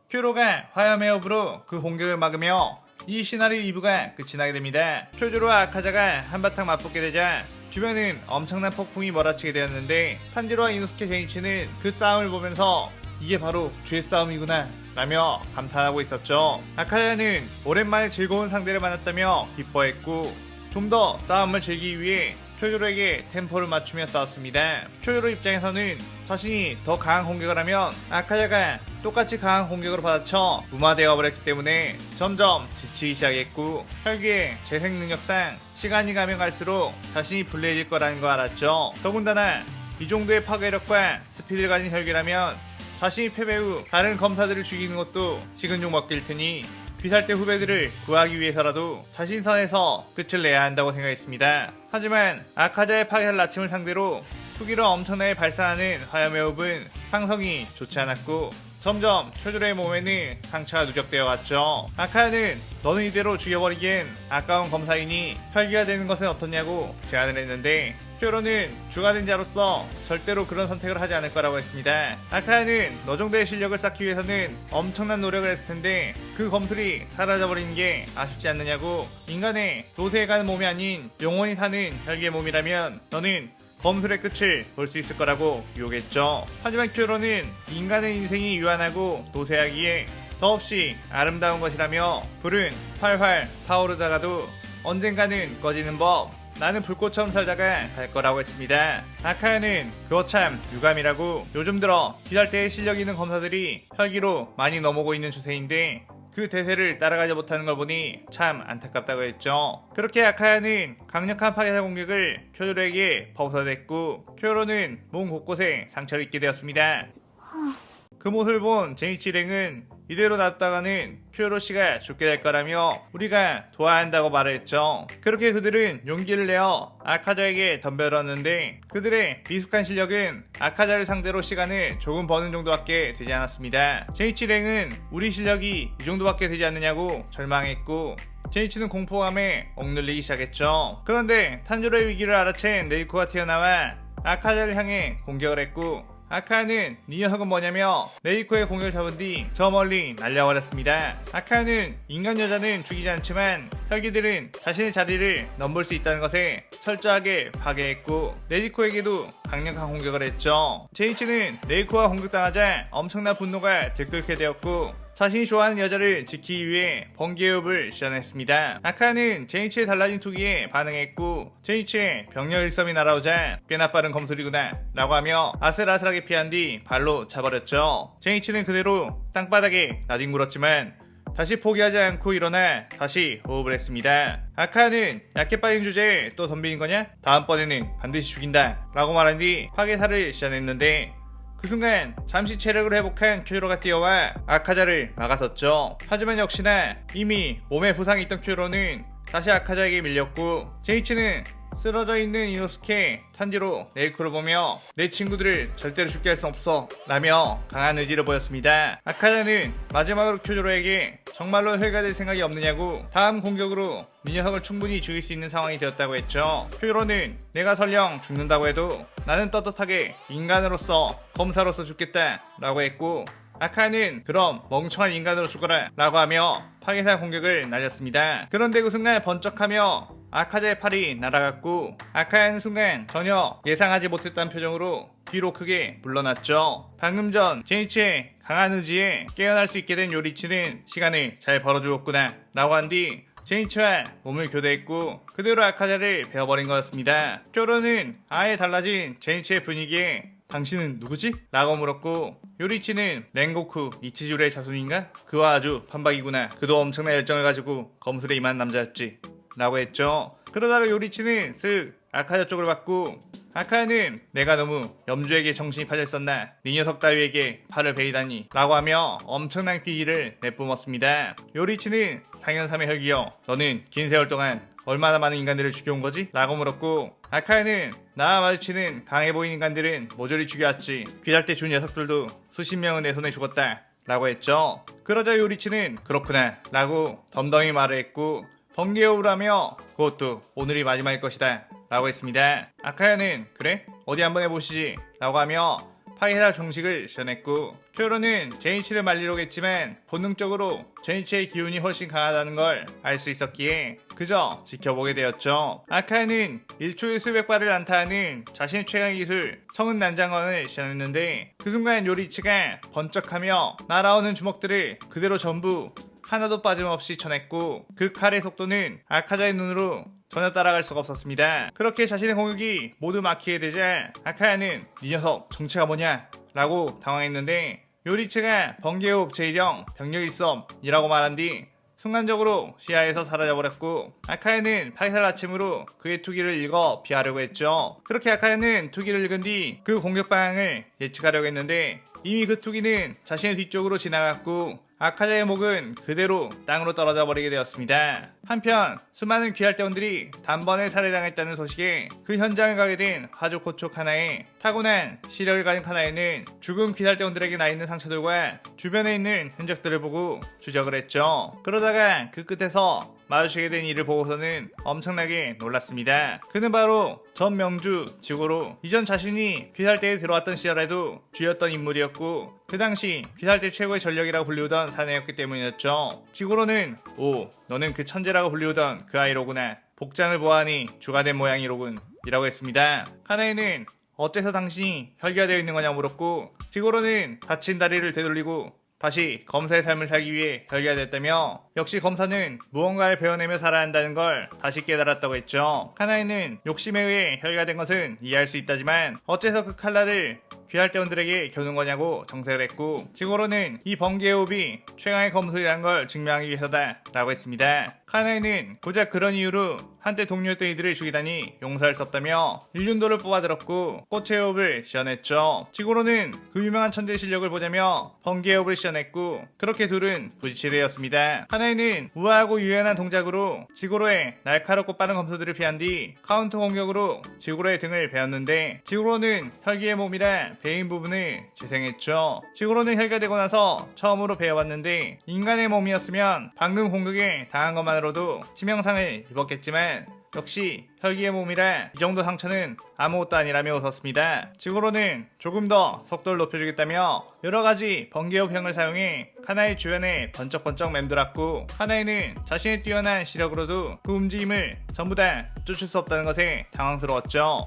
큐로가 화염의 호흡으로 그 공격을 막으며 이 시나리오 2부가 끝이 나게 됩니다. 쿄조로와 아카자가 한바탕 맞붙게 되자 주변은 엄청난 폭풍이 몰아치게 되었는데 탄지로와 이노스케 제이치는 그 싸움을 보면서 이게 바로 죄의 싸움이구나 라며 감탄하고 있었죠. 아카자는 오랜만에 즐거운 상대를 만났다며 기뻐했고 좀 더 싸움을 즐기기 위해 쿄조로에게 템포를 맞추며 싸웠습니다. 쿄조로 입장에서는 자신이 더 강한 공격을 하면 아카자가 똑같이 강한 공격으로 받아쳐 무마되어 버렸기 때문에 점점 지치기 시작했고 혈기의 재생 능력상 시간이 가면 갈수록 자신이 불리해질 거라는 걸 알았죠. 더군다나 이 정도의 파괴력과 스피드를 가진 혈기라면 자신이 패배 후 다른 검사들을 죽이는 것도 식은 죽 먹기일 테니 귀살대 후배들을 구하기 위해서라도 자신 선에서 끝을 내야 한다고 생각했습니다. 하지만 아카자의 파괴할 나침을 상대로 투기로 엄청나게 발산하는 화염의 호흡은 상성이 좋지 않았고 점점 쿄조로의 몸에는 상처가 누적되어 갔죠. 아카야는 너는 이대로 죽여버리기엔 아까운 검사이니 혈기가 되는 것은 어떻냐고 제안을 했는데 쿄로는 주가된 자로서 절대로 그런 선택을 하지 않을 거라고 했습니다. 아카야는 너 정도의 실력을 쌓기 위해서는 엄청난 노력을 했을 텐데 그 검술이 사라져버리는 게 아쉽지 않느냐고 인간의 도세에 가는 몸이 아닌 영원히 사는 혈기의 몸이라면 너는 검술의 끝을 볼 수 있을 거라고 유혹했죠. 하지만 쿄로는 인간의 인생이 유한하고 도세하기에 더없이 아름다운 것이라며 불은 활활 타오르다가도 언젠가는 꺼지는 법 나는 불꽃처럼 살다가 갈 거라고 했습니다. 아카야는 그거 참 유감이라고 요즘 들어 기살대에 실력 있는 검사들이 혈기로 많이 넘어오고 있는 추세인데 그 대세를 따라가지 못하는 걸 보니 참 안타깝다고 했죠. 그렇게 아카야는 강력한 파괴사 공격을 쿄조로에게 벗어냈고 쿄조로는 몸 곳곳에 상처를 입게 되었습니다. 그 모습을 본 제이치 랭은 이대로 놔뒀다가는 쿄조로씨가 죽게 될 거라며 우리가 도와야 한다고 말을 했죠. 그렇게 그들은 용기를 내어 아카자에게 덤벼들었는데 그들의 미숙한 실력은 아카자를 상대로 시간을 조금 버는 정도밖에 되지 않았습니다. 제이치 랭은 우리 실력이 이 정도밖에 되지 않느냐고 절망했고 제이치는 공포감에 억눌리기 시작했죠. 그런데 탄지로의 위기를 알아챈 네이코가 튀어나와 아카자를 향해 공격을 했고 아카야는 이 녀석은 뭐냐며 네이코의 공격을 잡은 뒤 저 멀리 날려버렸습니다. 아카야는 인간 여자는 죽이지 않지만 혈기들은 자신의 자리를 넘볼 수 있다는 것에 철저하게 파괴했고 네이코에게도 강력한 공격을 했죠. 제이치는 네이코가 공격당하자 엄청난 분노가 들끓게 되었고 자신이 좋아하는 여자를 지키기 위해 번개호흡을 시전했습니다. 아카야는 제이치의 달라진 투기에 반응했고 제이치의 병력 일섬이 날아오자 꽤나 빠른 검술이구나 라고 하며 아슬아슬하게 피한 뒤 발로 차버렸죠. 제이치는 그대로 땅바닥에 나뒹굴었지만 다시 포기하지 않고 일어나 다시 호흡을 했습니다. 아카야는 약해 빠진 주제에 또 덤비는 거냐? 다음번에는 반드시 죽인다 라고 말한 뒤 파괴사를 시전했는데 그 순간 잠시 체력을 회복한 쿄조로가 뛰어와 아카자를 막아섰죠. 하지만 역시나 이미 몸에 부상이 있던 쿄조로는 다시 아카자에게 밀렸고 제이치는 쓰러져 있는 이노스케 탄지로 네이코를 보며 내 친구들을 절대로 죽게 할 수 없어 라며 강한 의지를 보였습니다. 아카자는 마지막으로 쿄조로에게 정말로 혈가 될 생각이 없느냐고 다음 공격으로 이 녀석을 충분히 죽일 수 있는 상황이 되었다고 했죠. 쿄조로는 내가 설령 죽는다고 해도 나는 떳떳하게 인간으로서 검사로서 죽겠다 라고 했고 아카야는 그럼 멍청한 인간으로 죽어라 라고 하며 파괴사 공격을 날렸습니다. 그런데 그 순간 번쩍하며 아카자의 팔이 날아갔고 아카야는 순간 전혀 예상하지 못했다는 표정으로 뒤로 크게 물러났죠. 방금 전 제이치의 강한 의지에 깨어날 수 있게 된 요리치는 시간을 잘 벌어주었구나 라고 한 뒤 제이치와 몸을 교대했고 그대로 아카자를 베어버린 거였습니다. 쿄로는 아예 달라진 제이치의 분위기에 당신은 누구지? 라고 물었고 요리치는 랭고쿠 이치주레의 자손인가? 그와 아주 판박이구나. 그도 엄청난 열정을 가지고 검술에 임한 남자였지 라고 했죠. 그러다가 요리치는 쓱 아카자 쪽을 봤고 아카야는 내가 너무 염주에게 정신이 팔렸었나 네 녀석 따위에게 팔을 베이다니 라고 하며 엄청난 귀기를 내뿜었습니다. 요리치는 상현삼의 혈기여 너는 긴 세월 동안 얼마나 많은 인간들을 죽여온 거지? 라고 물었고, 아카야는 나와 마주치는 강해 보이는 인간들은 모조리 죽여왔지. 귀달대 준 녀석들도 수십 명은 내 손에 죽었다 라고 했죠. 그러자 요리치는 그렇구나 라고 덤덤히 말을 했고, 번개호우라며 그것도 오늘이 마지막일 것이다 라고 했습니다. 아카야는 그래? 어디 한번 해보시지 라고 하며 파이헤라 정식을 시전했고, 쿄로는 제니치를 말리려고 했지만 본능적으로 제니치의 기운이 훨씬 강하다는 걸 알 수 있었기에 그저 지켜보게 되었죠. 아카야는 1초에 수백 발을 난타하는 자신의 최강의 기술 성은 난장건을 시전했는데, 그 순간 요리치가 번쩍하며 날아오는 주먹들을 그대로 전부 하나도 빠짐없이 쳐냈고, 그 칼의 속도는 아카자의 눈으로 전혀 따라갈 수가 없었습니다. 그렇게 자신의 공격이 모두 막히게 되자 아카야는 이 녀석 정체가 뭐냐 라고 당황했는데, 요리치가 번개호흡 제1형 병력 일섬이라고 말한 뒤 순간적으로 시야에서 사라져버렸고, 아카야는 파이살 아침으로 그의 투기를 읽어 피하려고 했죠. 그렇게 아카야는 투기를 읽은 뒤 그 공격 방향을 예측하려고 했는데, 이미 그 투기는 자신의 뒤쪽으로 지나갔고 아카자의 목은 그대로 땅으로 떨어져 버리게 되었습니다. 한편 수많은 귀할대원들이 단번에 살해당했다는 소식에 그 현장을 가게 된 하조코초 카나에, 타고난 시력을 가진 카나에는 죽은 귀할대원들에게 나 있는 상처들과 주변에 있는 흔적들을 보고 추적을 했죠. 그러다가 그 끝에서 마주치게 된 일을 보고서는 엄청나게 놀랐습니다. 그는 바로 전 명주 지고로, 이전 자신이 귀살대에 들어왔던 시절에도 쥐였던 인물이었고, 그 당시 귀살대 최고의 전력이라고 불리우던 사내였기 때문이었죠. 지고로는 오, 너는 그 천재라고 불리우던 그 아이로구나. 복장을 보아하니 주가 된 모양이로군 이라고 했습니다. 카나에는 어째서 당신이 혈기가 되어 있는 거냐고 물었고, 지고로는 다친 다리를 되돌리고 다시 검사의 삶을 살기 위해 혈기가 됐다며, 역시 검사는 무언가를 배워내며 살아야 한다는 걸 다시 깨달았다고 했죠. 카나에는 욕심에 의해 혈기가 된 것은 이해할 수 있다지만 어째서 그 칼날을 귀할대원들에게 겨눈 거냐고 정색을 했고, 지고로는 이 번개호흡이 최강의 검술이라는 걸 증명하기 위해서다 라고 했습니다. 카나에는 고작 그런 이유로 한때 동료였던 이들을 죽이다니 용서할 수 없다며 일륜도를 뽑아들었고 꽃의 호흡을 시전했죠. 지고로는 그 유명한 천재의 실력을 보자며 번개의 호흡을 시전했고, 그렇게 둘은 부딪히게 되었습니다. 카나에는 우아하고 유연한 동작으로 지고로의 날카롭고 빠른 검소들을 피한 뒤 카운터 공격으로 지고로의 등을 베었는데, 지고로는 혈기의 몸이라 베인 부분을 재생했죠. 지고로는 혈기가 되고 나서 처음으로 베어봤는데, 인간의 몸이었으면 방금 공격에 당한 것만으로도 치명상을 입었겠지만 역시 혈기의 몸이라 이 정도 상처는 아무것도 아니라며 웃었습니다. 지고로는 조금 더 속도를 높여주겠다며 여러가지 번개호흡형을 사용해 카나의 주변에 번쩍번쩍 맴돌았고, 카나이는 자신의 뛰어난 시력으로도 그 움직임을 전부 다 쫓을 수 없다는 것에 당황스러웠죠.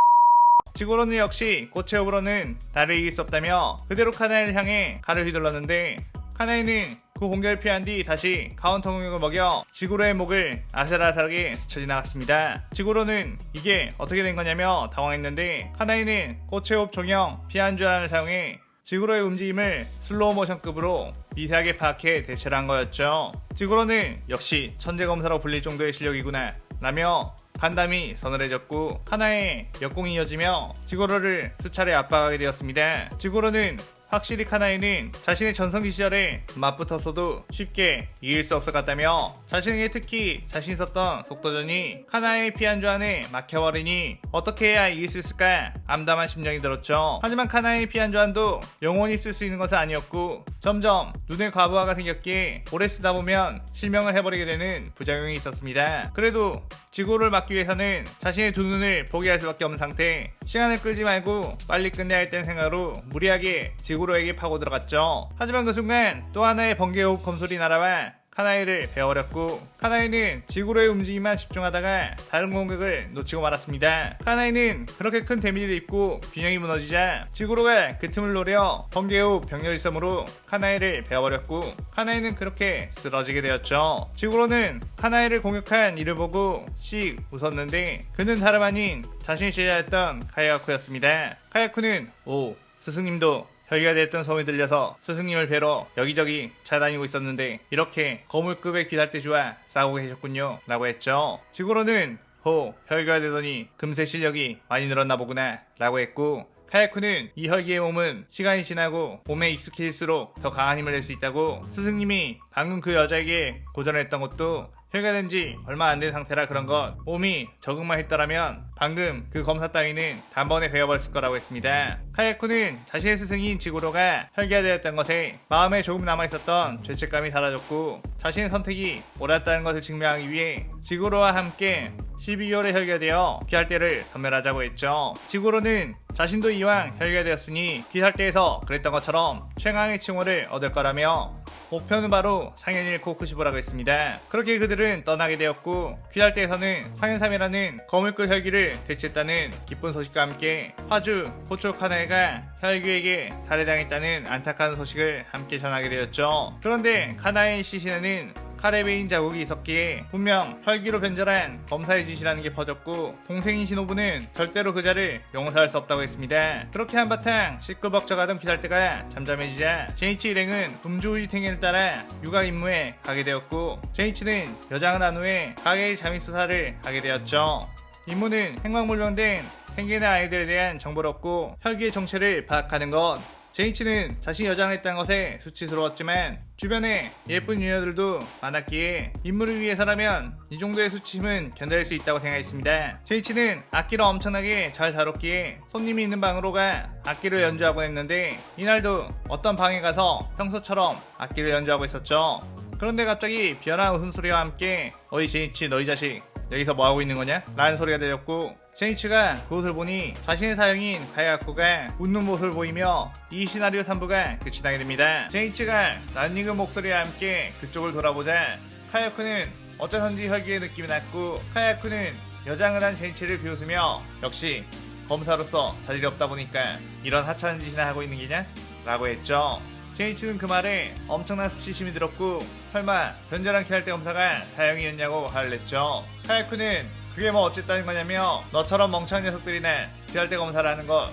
지고로는 역시 꽃의 호흡으로는 나를 이길 수 없다며 그대로 카나이를 향해 칼을 휘둘렀는데, 카나이는 그 공격을 피한 뒤 다시 카운터 공격을 먹여 지고로의 목을 아슬아슬하게 스쳐 지나갔습니다. 지고로는 이게 어떻게 된 거냐며 당황했는데, 카나이는 꽃의 호흡 종형 피한 주안을 사용해 지고로의 움직임을 슬로우 모션급으로 미세하게 파악해 대처를 한 거였죠. 지고로는 역시 천재검사로 불릴 정도의 실력이구나 라며 간담이 서늘해졌고, 카나의 역공이 이어지며 지고로를 수차례 압박하게 되었습니다. 지고로는 확실히 카나이는 자신의 전성기 시절에 맞붙었어도 쉽게 이길 수 없을 것 같다며, 자신에게 특히 자신 있었던 속도전이 카나이의 피한 주 안에 막혀버리니 어떻게 해야 이길 수 있을까 암담한 심정이 들었죠. 하지만 카나이의 피한 주 안도 영원히 쓸 수 있는 것은 아니었고, 점점 눈에 과부하가 생겼기에 오래 쓰다 보면 실명을 해버리게 되는 부작용이 있었습니다. 그래도 지고를 막기 위해서는 자신의 두 눈을 포기할 수밖에 없는 상태, 시간을 끌지 말고 빨리 끝내야 했다는 생각으로 무리하게 지고로에게 파고 들어갔죠. 하지만 그 순간 또 하나의 번개호흡 검술이 날아와 카나이를 베어버렸고, 카나이는 지구로의 움직임만 집중하다가 다른 공격을 놓치고 말았습니다. 카나이는 그렇게 큰 데미지를 입고 균형이 무너지자 지구로가 그 틈을 노려 번개호흡 병렬일섬으로 카나이를 베어버렸고, 카나이는 그렇게 쓰러지게 되었죠. 지구로는 카나이를 공격한 이를 보고 씩 웃었는데, 그는 다름 아닌 자신이 제자였던 카야쿠였습니다. 카야쿠는 오, 스승님도 혈기가 됐던 소문이 들려서 스승님을 뵈러 여기저기 찾아다니고 있었는데 이렇게 거물급의 귀살대주와 싸우고 계셨군요 라고 했죠. 지구로는 호, 혈기가 되더니 금세 실력이 많이 늘었나 보구나 라고 했고, 카야쿠는 이 혈기의 몸은 시간이 지나고 몸에 익숙해질수록 더 강한 힘을 낼 수 있다고, 스승님이 방금 그 여자에게 고전을 했던 것도 혈가된 지 얼마 안 된 상태라 그런 것, 몸이 적응만 했더라면 방금 그 검사 따위는 단번에 배워버렸을 거라고 했습니다. 카야쿠는 자신의 스승인 지구로가 혈기화되었던 것에 마음에 조금 남아있었던 죄책감이 사라졌고, 자신의 선택이 옳았다는 것을 증명하기 위해 지구로와 함께 12월에 혈기화되어 귀할대를 선멸하자고 했죠. 지구로는 자신도 이왕 혈기화되었으니 귀할대에서 그랬던 것처럼 최강의 칭호를 얻을 거라며 목표는 바로 상현일 코쿠시보라고 했습니다. 그렇게 그들은 떠나게 되었고, 귀할대에서는 상현삼이라는 거물급 혈기를 대체했다는 기쁜 소식과 함께 화주 호초 카나에가 혈기에게 살해당했다는 안타까운 소식을 함께 전하게 되었죠. 그런데 카나의 시신에는 카레베인 자국이 있었기에 분명 혈기로 변절한 검사의 짓이라는 게 퍼졌고, 동생인 시노부는 절대로 그자를 용서할 수 없다고 했습니다. 그렇게 한바탕 시끌벅적하던 귀할대가 잠잠해지자 제이치 일행은 음주우유 탱겐을 따라 육아 임무에 가게 되었고, 제이치는 여장을 한 후에 가게의 잠입 수사를 하게 되었죠. 임무는 행방불명된 탱겐의 아이들에 대한 정보를 얻고 혈기의 정체를 파악하는 것. 제이치는 자신이 여장을 했다는 것에 수치스러웠지만 주변에 예쁜 유녀들도 많았기에 임무를 위해서라면 이 정도의 수치심은 견뎌낼 수 있다고 생각했습니다. 제이치는 악기를 엄청나게 잘 다뤘기에 손님이 있는 방으로 가 악기를 연주하곤 했는데, 이날도 어떤 방에 가서 평소처럼 악기를 연주하고 있었죠. 그런데 갑자기 비열한 웃음소리와 함께 "어이 제이치, 너희 자식 여기서 뭐하고 있는 거냐?" 라는 소리가 들렸고, 제이치가 그곳을 보니 자신의 사형인 카야쿠가 웃는 모습을 보이며 이 시나리오 3부가 끝이 나게 됩니다. 제이치가 낯익은 목소리와 함께 그쪽을 돌아보자 카야쿠는 어째선지 혈기의 느낌이 났고, 카야쿠는 여장을 한 제이치를 비웃으며 "역시 검사로서 자질이 없다 보니까 이런 하찮은 짓이나 하고 있는 게냐?" 라고 했죠. 제이치는 그 말에 엄청난 수치심이 들었고, 설마 변절한 귀할대 검사가 사형이었냐고 화를 냈죠. 카야쿠는 "그게 뭐 어쨌다는 거냐며 너처럼 멍청한 녀석들이나 귀할대 검사를 하는 것,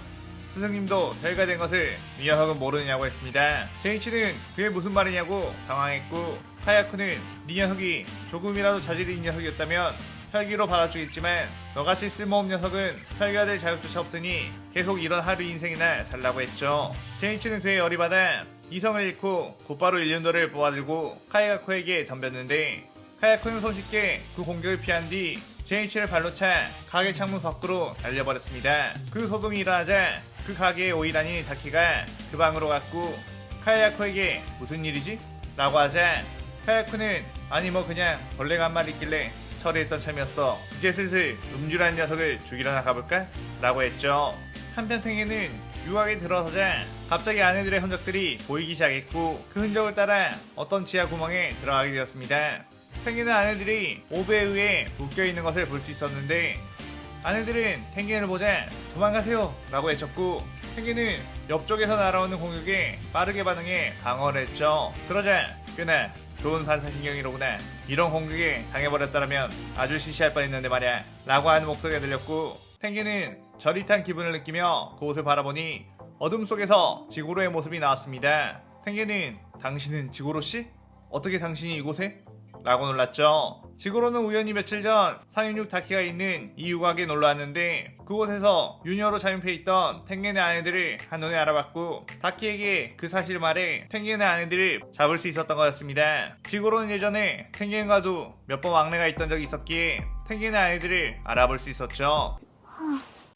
스승님도 혈가된 것을 이 녀석은 모르느냐고 했습니다. 제이치는 그게 무슨 말이냐고 당황했고, 카야쿠는 네 녀석이 조금이라도 자질이 있는 녀석이었다면 혈기로 받아주겠지만 너같이 쓸모없는 녀석은 혈기가 될 자격조차 없으니 계속 이런 하루 인생이나 살라고 했죠. 제이치는 그의 열이 받아 이성을 잃고 곧바로 일륜도를 뽑아들고 카야쿠에게 덤볐는데, 카야쿠는 손쉽게 그 공격을 피한 뒤 제이치를 발로 차 가게 창문 밖으로 날려버렸습니다. 그 소동이 일어나자 그 가게의 오이라니 다키가 그 방으로 갔고, 카야쿠에게 "무슨 일이지?" 라고 하자 카야쿠는 "아니 뭐 그냥 벌레가 한 마리 있길래 처리했던 참이었어. 이제 슬슬 음주라는 녀석을 죽이러나 가볼까?" 라고 했죠. 한편 탱이는 유학에 들어서자 갑자기 아내들의 흔적들이 보이기 시작했고, 그 흔적을 따라 어떤 지하 구멍에 들어가게 되었습니다. 탱기는 아내들이 오브에 의해 묶여있는 것을 볼 수 있었는데, 아내들은 탱기를 보자 "도망가세요" 라고 외쳤고, 탱기는 옆쪽에서 날아오는 공격에 빠르게 반응해 방어를 했죠. 그러자 꽤나 좋은 반사신경이로구나, 이런 공격에 당해버렸다면 아주 시시할 뻔했는데 말이야 라고 하는 목소리가 들렸고, 탱기는 저릿한 기분을 느끼며 그곳을 바라보니 어둠 속에서 지고로의 모습이 나왔습니다. 탱기는 "당신은 지고로씨? 어떻게 당신이 이곳에?" 라고 놀랐죠. 지고로는 우연히 며칠 전 상윤육 다키가 있는 이 유곽에 놀러왔는데, 그곳에서 유녀로 잠입해 있던 탱겐의 아내들을 한눈에 알아봤고, 다키에게 그 사실을 말해 탱겐의 아내들을 잡을 수 있었던 거였습니다. 지고로는 예전에 탱겐과도 몇 번 왕래가 있던 적이 있었기에 탱겐의 아내들을 알아볼 수 있었죠.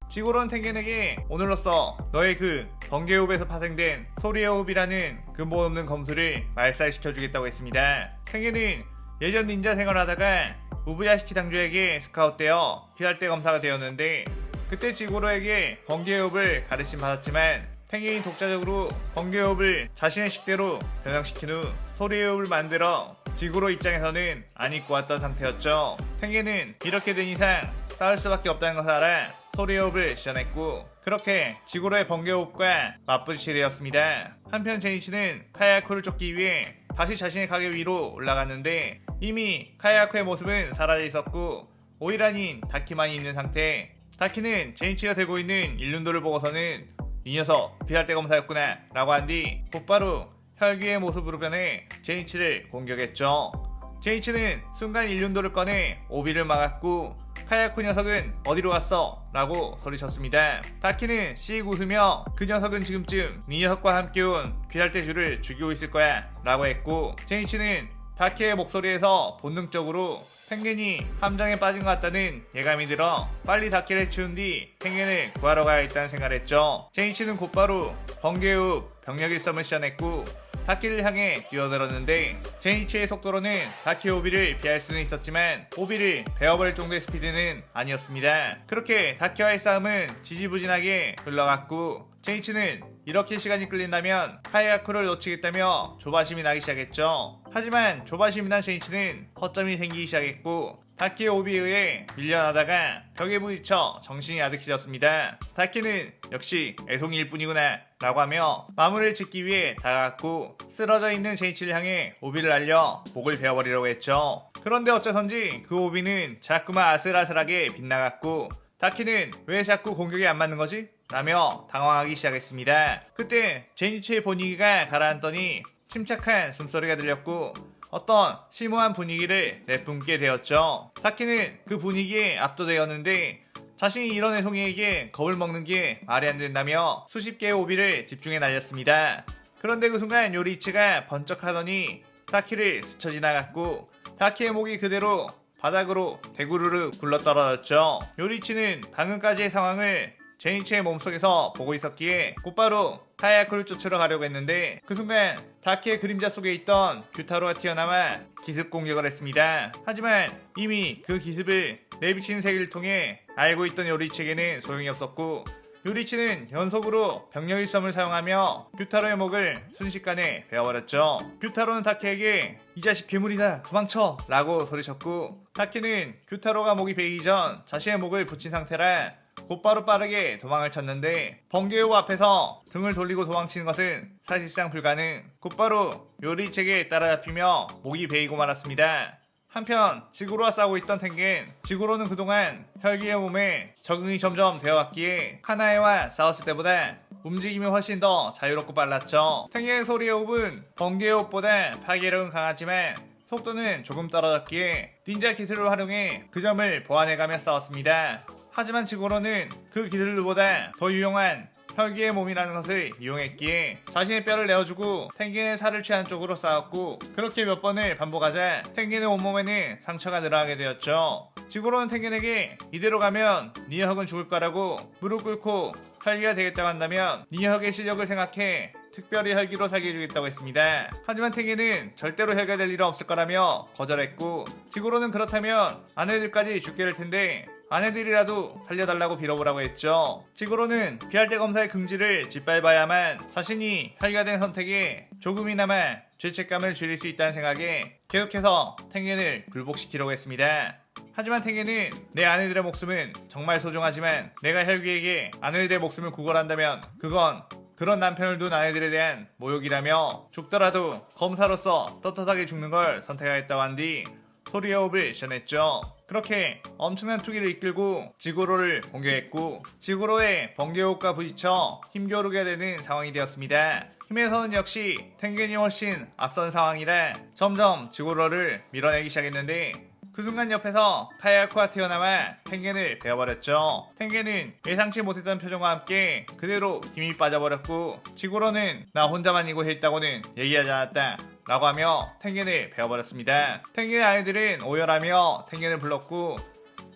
지고로는 탱겐에게 오늘로써 너의 그 번개호흡에서 파생된 소리의 호흡이라는 근본 없는 검수를 말살시켜주겠다고 했습니다. 탱겐은 예전 닌자 생활을 하다가 우부야시키 당주에게 스카웃되어 귀할대 검사가 되었는데, 그때 지고로에게 번개호흡을 가르침 받았지만 탱겐이 독자적으로 번개호흡을 자신의 식대로 변형시킨 후 소리의 호흡을 만들어 지고로 입장에서는 안 입고 왔던 상태였죠. 탱겐은 이렇게 된 이상 싸울 수밖에 없다는 것을 알아 소리의 호흡을 시전했고, 그렇게 지고로의 번개호흡과 맞부딪히게 되었습니다. 한편 제이치는 카야쿠를 쫓기 위해 다시 자신의 가게 위로 올라갔는데, 이미 카야쿠의 모습은 사라져 있었고 오이란인 다키만이 있는 상태. 다키는 제이치가 들고 있는 일륜도를 보고서는 "이 녀석 귀할대 검사였구나" 라고 한 뒤 곧바로 혈기의 모습으로 변해 제이치를 공격했죠. 제이치는 순간 일륜도를 꺼내 오비를 막았고, 카야쿠 녀석은 "어디로 갔어?" 라고 소리쳤습니다. 다키는 씩 웃으며 "그 녀석은 지금쯤 네 녀석과 함께 온 귀할대 주를 죽이고 있을 거야" 라고 했고, 제이치는 다키의 목소리에서 본능적으로 펭귄이 함정에 빠진 것 같다는 예감이 들어 빨리 다키를 해치운 뒤 펭귄을 구하러 가야겠다는 생각을 했죠. 제니치는 곧바로 번개 후 병력 일섬을 시전했고 다키를 향해 뛰어들었는데 제니치의 속도로는 다키의 오비를 피할 수는 있었지만 오비를 베어버릴 정도의 스피드는 아니었습니다. 그렇게 다키와의 싸움은 지지부진하게 흘러갔고 제니치는 이렇게 시간이 끌린다면 카야쿠를 놓치겠다며 조바심이 나기 시작했죠. 하지만 조바심이 난 제니치는 허점이 생기기 시작했고 다키의 오비에 의해 밀려나다가 벽에 부딪혀 정신이 아득해졌습니다. 다키는 역시 애송이일 뿐이구나 라고 하며 마무리를 짓기 위해 다가갔고 쓰러져 있는 제니치를 향해 오비를 날려 목을 베어버리려고 했죠. 그런데 어째선지 그 오비는 자꾸만 아슬아슬하게 빗나갔고 다키는 왜 자꾸 공격이 안 맞는 거지? 라며 당황하기 시작했습니다. 그때 제니치의 분위기가 가라앉더니 침착한 숨소리가 들렸고 어떤 심오한 분위기를 내뿜게 되었죠. 다키는 그 분위기에 압도되었는데 자신이 이런 애송이에게 겁을 먹는 게 말이 안 된다며 수십 개의 오비를 집중해 날렸습니다. 그런데 그 순간 요리치가 번쩍하더니 다키를 스쳐 지나갔고 다키의 목이 그대로 바닥으로 대구르르 굴러떨어졌죠. 요리치는 방금까지의 상황을 제니치의 몸속에서 보고 있었기에 곧바로 카야쿠를 쫓으러 가려고 했는데 그 순간 다키의 그림자 속에 있던 규타로가 튀어나와 기습 공격을 했습니다. 하지만 이미 그 기습을 내비친 세계를 통해 알고 있던 요리치에게는 소용이 없었고 요리치는 연속으로 병력 일섬을 사용하며 규타로의 목을 순식간에 베어버렸죠. 규타로는 다키에게 이 자식 괴물이다 도망쳐 라고 소리쳤고 다키는 규타로가 목이 베이기 전 자신의 목을 붙인 상태라 곧바로 빠르게 도망을 쳤는데 번개호 앞에서 등을 돌리고 도망치는 것은 사실상 불가능. 곧바로 요리치에게 따라잡히며 목이 베이고 말았습니다. 한편 지구로와 싸우고 있던 탱겐 지구로는 그동안 혈기의 몸에 적응이 점점 되어왔기에 카나에와 싸웠을 때보다 움직임이 훨씬 더 자유롭고 빨랐죠. 탱겐의 소리의 호흡은 번개의 호흡보다 파괴력은 강하지만 속도는 조금 떨어졌기에 닌자 기술을 활용해 그 점을 보완해가며 싸웠습니다. 하지만 지구로는 그 기술보다 더 유용한 혈기의 몸이라는 것을 이용했기에 자신의 뼈를 내어주고 탱겐의 살을 취한 쪽으로 싸웠고 그렇게 몇 번을 반복하자 탱겐의 온몸에는 상처가 늘어나게 되었죠. 지구로는 탱겐에게 이대로 가면 니허흑은 죽을 거라고 무릎 꿇고 혈기가 되겠다고 한다면 니허흑의 실력을 생각해 특별히 혈기로 살게 해주겠다고 했습니다. 하지만 탱겐은 절대로 혈기가 될 일은 없을 거라며 거절했고 지구로는 그렇다면 아내들까지 죽게 될 텐데 아내들이라도 살려달라고 빌어보라고 했죠. 지구로는 피할 때 검사의 긍지를 짓밟아야만 자신이 혈기가 된 선택에 조금이나마 죄책감을 줄일 수 있다는 생각에 계속해서 탱겐을 굴복시키려고 했습니다. 하지만 탱겐은 내 아내들의 목숨은 정말 소중하지만 내가 혈기에게 아내들의 목숨을 구걸한다면 그건 그런 남편을 둔 아내들에 대한 모욕이라며 죽더라도 검사로서 떳떳하게 죽는 걸 선택하겠다고 한 뒤 소리의 호흡을 시전했죠. 그렇게 엄청난 투기를 이끌고 지구로를 공격했고 지구로의 번개호흡과 부딪혀 힘겨루게 되는 상황이 되었습니다. 힘에서는 역시 탱겐이 훨씬 앞선 상황이라 점점 지구로를 밀어내기 시작했는데 그 순간 옆에서 카야쿠가 튀어나와 탱겐을 베어버렸죠. 탱겐은 예상치 못했던 표정과 함께 그대로 힘이 빠져버렸고 지구로는 나 혼자만 이곳에 있다고는 얘기하지 않았다 라고 하며 탱겐을 베어버렸습니다. 탱겐의 아이들은 오열하며 탱겐을 불렀고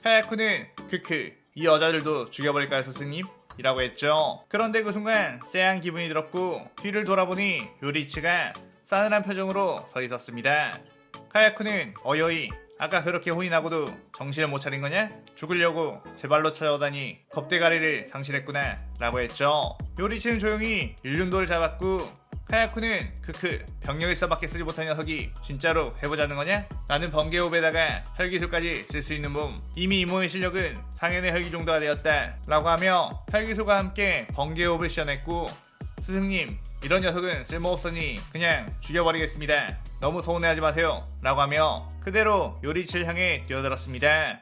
카야쿠는 크크 이 여자들도 죽여버릴까요 스승님? 이라고 했죠. 그런데 그 순간 쎄한 기분이 들었고 뒤를 돌아보니 요리치가 싸늘한 표정으로 서 있었습니다. 카야쿠는 어여이 아까 그렇게 혼이 나고도 정신을 못 차린 거냐? 죽으려고 제 발로 찾아오다니 겁대가리를 상실했구나 라고 했죠. 요리치는 조용히 일륜도를 잡았고 카야쿠는 크크 병력을 써밖에 쓰지 못한 녀석이 진짜로 해보자는 거냐? 나는 번개호흡에다가 혈기술까지 쓸 수 있는 몸 이미 이 몸의 실력은 상현의 혈기 정도가 되었다 라고 하며 혈기술과 함께 번개호흡을 시전했고 스승님 이런 녀석은 쓸모없으니 그냥 죽여버리겠습니다. 너무 서운해하지 마세요 라고 하며 그대로 요리치를 향해 뛰어들었습니다.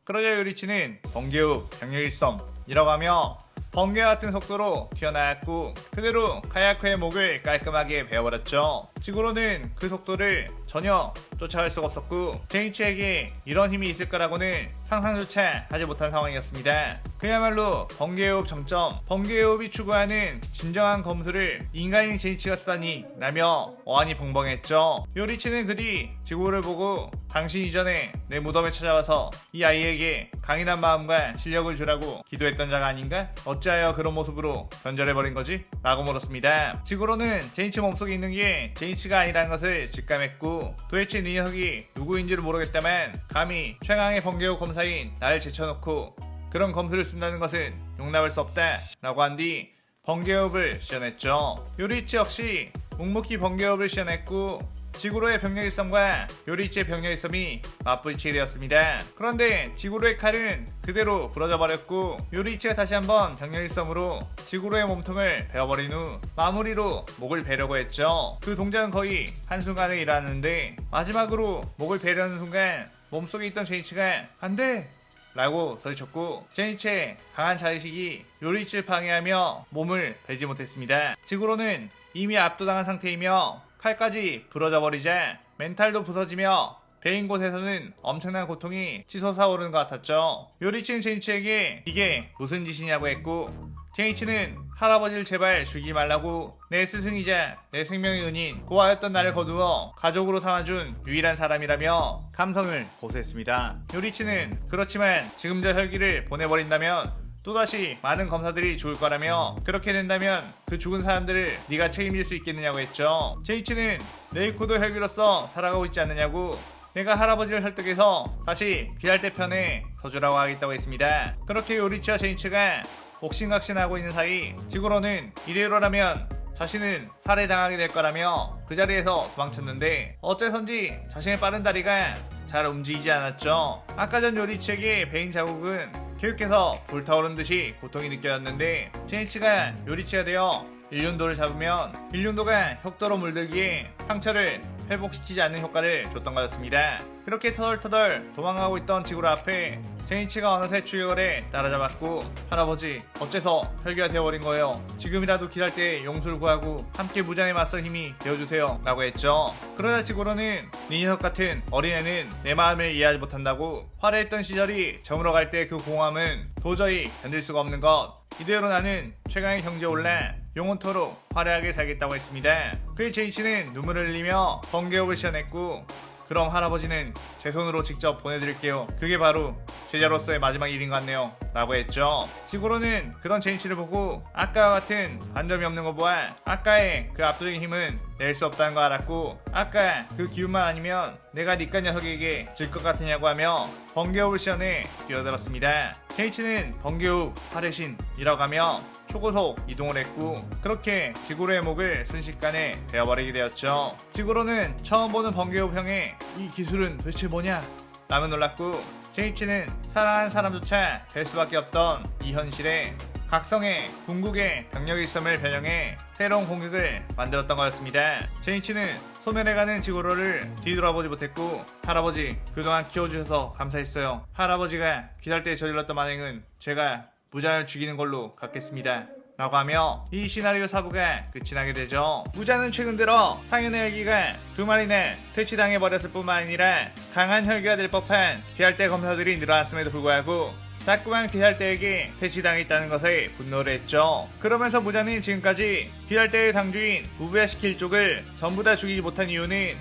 그러자 요리치는 번개흡 병력일섬이라고 하며 번개와 같은 속도로 튀어나왔고 그대로 카야쿠의 목을 깔끔하게 베어버렸죠. 지구로는 그 속도를 전혀 쫓아갈 수가 없었고 제니치에게 이런 힘이 있을 거라고는 상상조차 하지 못한 상황이었습니다. 그야말로 번개호흡 정점, 번개호흡이 추구하는 진정한 검술을 인간인 제니치가 쓰다니 라며 어안이 벙벙했죠. 요리치는 그 뒤 지구를 보고 당신 이전에 내 무덤에 찾아와서 이 아이에게 강인한 마음과 실력을 주라고 기도했던 자가 아닌가? 어찌하여 그런 모습으로 변절해버린 거지? 라고 물었습니다. 지구로는 제니치 몸속에 있는 게 제니치가 아니라는 것을 직감했고 도대체 이 녀석이 누구인지를 모르겠다만 감히 최강의 번개호흡 검사인 나를 제쳐놓고 그런 검술을 쓴다는 것은 용납할 수 없다 라고 한 뒤 번개호흡을 시연했죠. 요리치 역시 묵묵히 번개호흡을 시연했고 지구로의 병력일섬과 요리치의 병력일섬이 맞부딪히게 되었습니다. 그런데 지구로의 칼은 그대로 부러져 버렸고 요리치가 다시 한번 병력일섬으로 지구로의 몸통을 베어버린 후 마무리로 목을 베려고 했죠. 그 동작은 거의 한순간에 일어났는데 마지막으로 목을 베려는 순간 몸속에 있던 제니치가 안돼! 라고 소리쳤고 제니치의 강한 자의식이 요리치를 방해하며 몸을 베지 못했습니다. 지구로는 이미 압도당한 상태이며 칼까지 부러져 버리자 멘탈도 부서지며 베인 곳에서는 엄청난 고통이 치솟아오르는 것 같았죠. 요리치는 제니치에게 이게 무슨 짓이냐고 했고 제니치는 할아버지를 제발 죽이지 말라고 내 스승이자 내 생명의 은인 고아였던 나를 거두어 가족으로 삼아준 유일한 사람이라며 감성을 고소했습니다. 요리치는 그렇지만 지금 저 혈기를 보내버린다면 또다시 많은 검사들이 죽을 거라며 그렇게 된다면 그 죽은 사람들을 네가 책임질 수 있겠느냐고 했죠. 제이치는 네이코도 혈기로서 살아가고 있지 않느냐고 내가 할아버지를 설득해서 다시 귀할 때 편에 서주라고 하겠다고 했습니다. 그렇게 요리치와 제이치가 옥신각신하고 있는 사이 지구로는 이대로라면 자신은 살해당하게 될 거라며 그 자리에서 도망쳤는데 어째선지 자신의 빠른 다리가 잘 움직이지 않았죠. 아까 전 요리치에게 베인 자국은 계속해서 불타오른 듯이 고통이 느껴졌는데 제니치가 요리치가 되어 일륜도를 잡으면 일륜도가 혁도로 물들기에 상처를 회복시키지 않는 효과를 줬던 거였습니다. 그렇게 터덜터덜 도망가고 있던 지구로 앞에 제니치가 어느새 추격을 따라잡았고 할아버지 어째서 혈기가 되어버린 거예요. 지금이라도 기다릴 때 용서를 구하고 함께 무장에 맞설 힘이 되어주세요 라고 했죠. 그러자 지구로는 네 녀석 같은 어린애는 내 마음을 이해하지 못한다고 화려했던 시절이 저물어 갈 때 그 공허함은 도저히 견딜 수가 없는 것. 이대로 나는 최강의 경지에 올라 영원토록 화려하게 살겠다고 했습니다. 그의 제니치는 눈물을 흘리며 번개호흡을 시연했고 그럼 할아버지는 제 손으로 직접 보내드릴게요. 그게 바로 제자로서의 마지막 일인 것 같네요 라고 했죠. 지구로는 그런 제니치를 보고 아까와 같은 반점이 없는 거 보아 아까의 그 압도적인 힘은 낼 수 없다는 거 알았고 아까 그 기운만 아니면 내가 니깟 녀석에게 질 것 같으냐고 하며 번개호흡을 시연해 뛰어들었습니다. 제니치는 번개호흡 화려신이라고 하며 초고속 이동을 했고 그렇게 지구로의 목을 순식간에 베어버리게 되었죠. 지구로는 처음 보는 번개호흡형의 이 기술은 도대체 뭐냐? 라며 놀랐고 제니치는 사랑하는 사람조차 될 수밖에 없던 이 현실에 각성의 궁극의 병력일섬을 변형해 새로운 공격을 만들었던 거였습니다. 제니치는 소멸해가는 지구로를 뒤돌아보지 못했고 할아버지 그동안 키워주셔서 감사했어요. 할아버지가 귀할 때 저질렀던 만행은 제가 무자를 죽이는 걸로 갖겠습니다 라고 하며 이 시나리오 4부가 끝이 나게 되죠. 무자는 최근 들어 상현의 혈기가 2마리나 퇴치당해버렸을 뿐만 아니라 강한 혈기가 될 법한 귀할대 검사들이 늘어났음에도 불구하고 자꾸만 귀할대에게 퇴치당했다는 것에 분노를 했죠. 그러면서 무자는 지금까지 귀할대의 당주인 우부야시키 쪽을 전부 다 죽이지 못한 이유는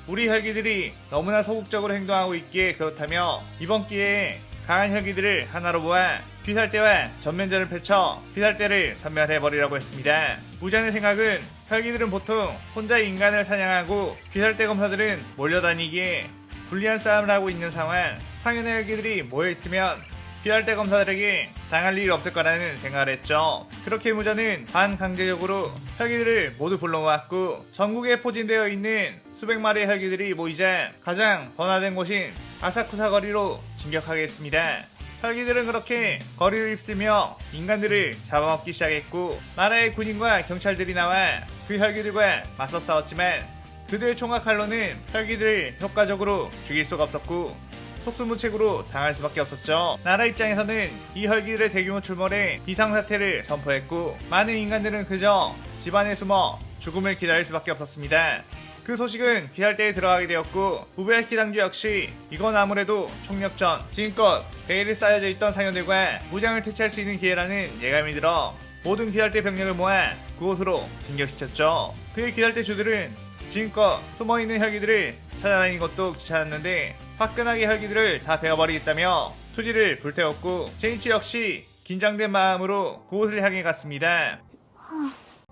우리 혈기들이 너무나 소극적으로 행동하고 있기에 그렇다며 이번 기회에 강한 혈기들을 하나로 모아 귀살대와 전면전을 펼쳐 귀살대를 섬멸해버리라고 했습니다. 무자의 생각은 혈기들은 보통 혼자 인간을 사냥하고 귀살대 검사들은 몰려다니기에 불리한 싸움을 하고 있는 상황, 상현의 혈기들이 모여있으면 귀살대 검사들에게 당할 일이 없을 거라는 생각을 했죠. 그렇게 무자는 반강제적으로 혈기들을 모두 불러 모았고 전국에 포진되어 있는 수백 마리의 혈기들이 모이자 가장 번화된 곳인 아사쿠사 거리로 진격하게 했습니다. 혈기들은 그렇게 거리를 휩쓸며 인간들을 잡아먹기 시작했고 나라의 군인과 경찰들이 나와 그 혈기들과 맞서 싸웠지만 그들의 총알칼로는 혈기들을 효과적으로 죽일 수가 없었고 속수무책으로 당할 수밖에 없었죠. 나라 입장에서는 이 혈기들의 대규모 출몰에 비상사태를 선포했고 많은 인간들은 그저 집안에 숨어 죽음을 기다릴 수밖에 없었습니다. 그 소식은 귀할대에 들어가게 되었고 우베야키 당주 역시 이건 아무래도 총력전, 지금껏 베일에 쌓여져 있던 상인들과 무장을 퇴치할 수 있는 기회라는 예감이 들어 모든 귀할대 병력을 모아 그곳으로 진격시켰죠. 그의 귀할대 주들은 지금껏 숨어있는 혈기들을 찾아다닌 것도 귀찮았는데 화끈하게 혈기들을 다 베어버리겠다며 토지를 불태웠고 제니치 역시 긴장된 마음으로 그곳을 향해 갔습니다.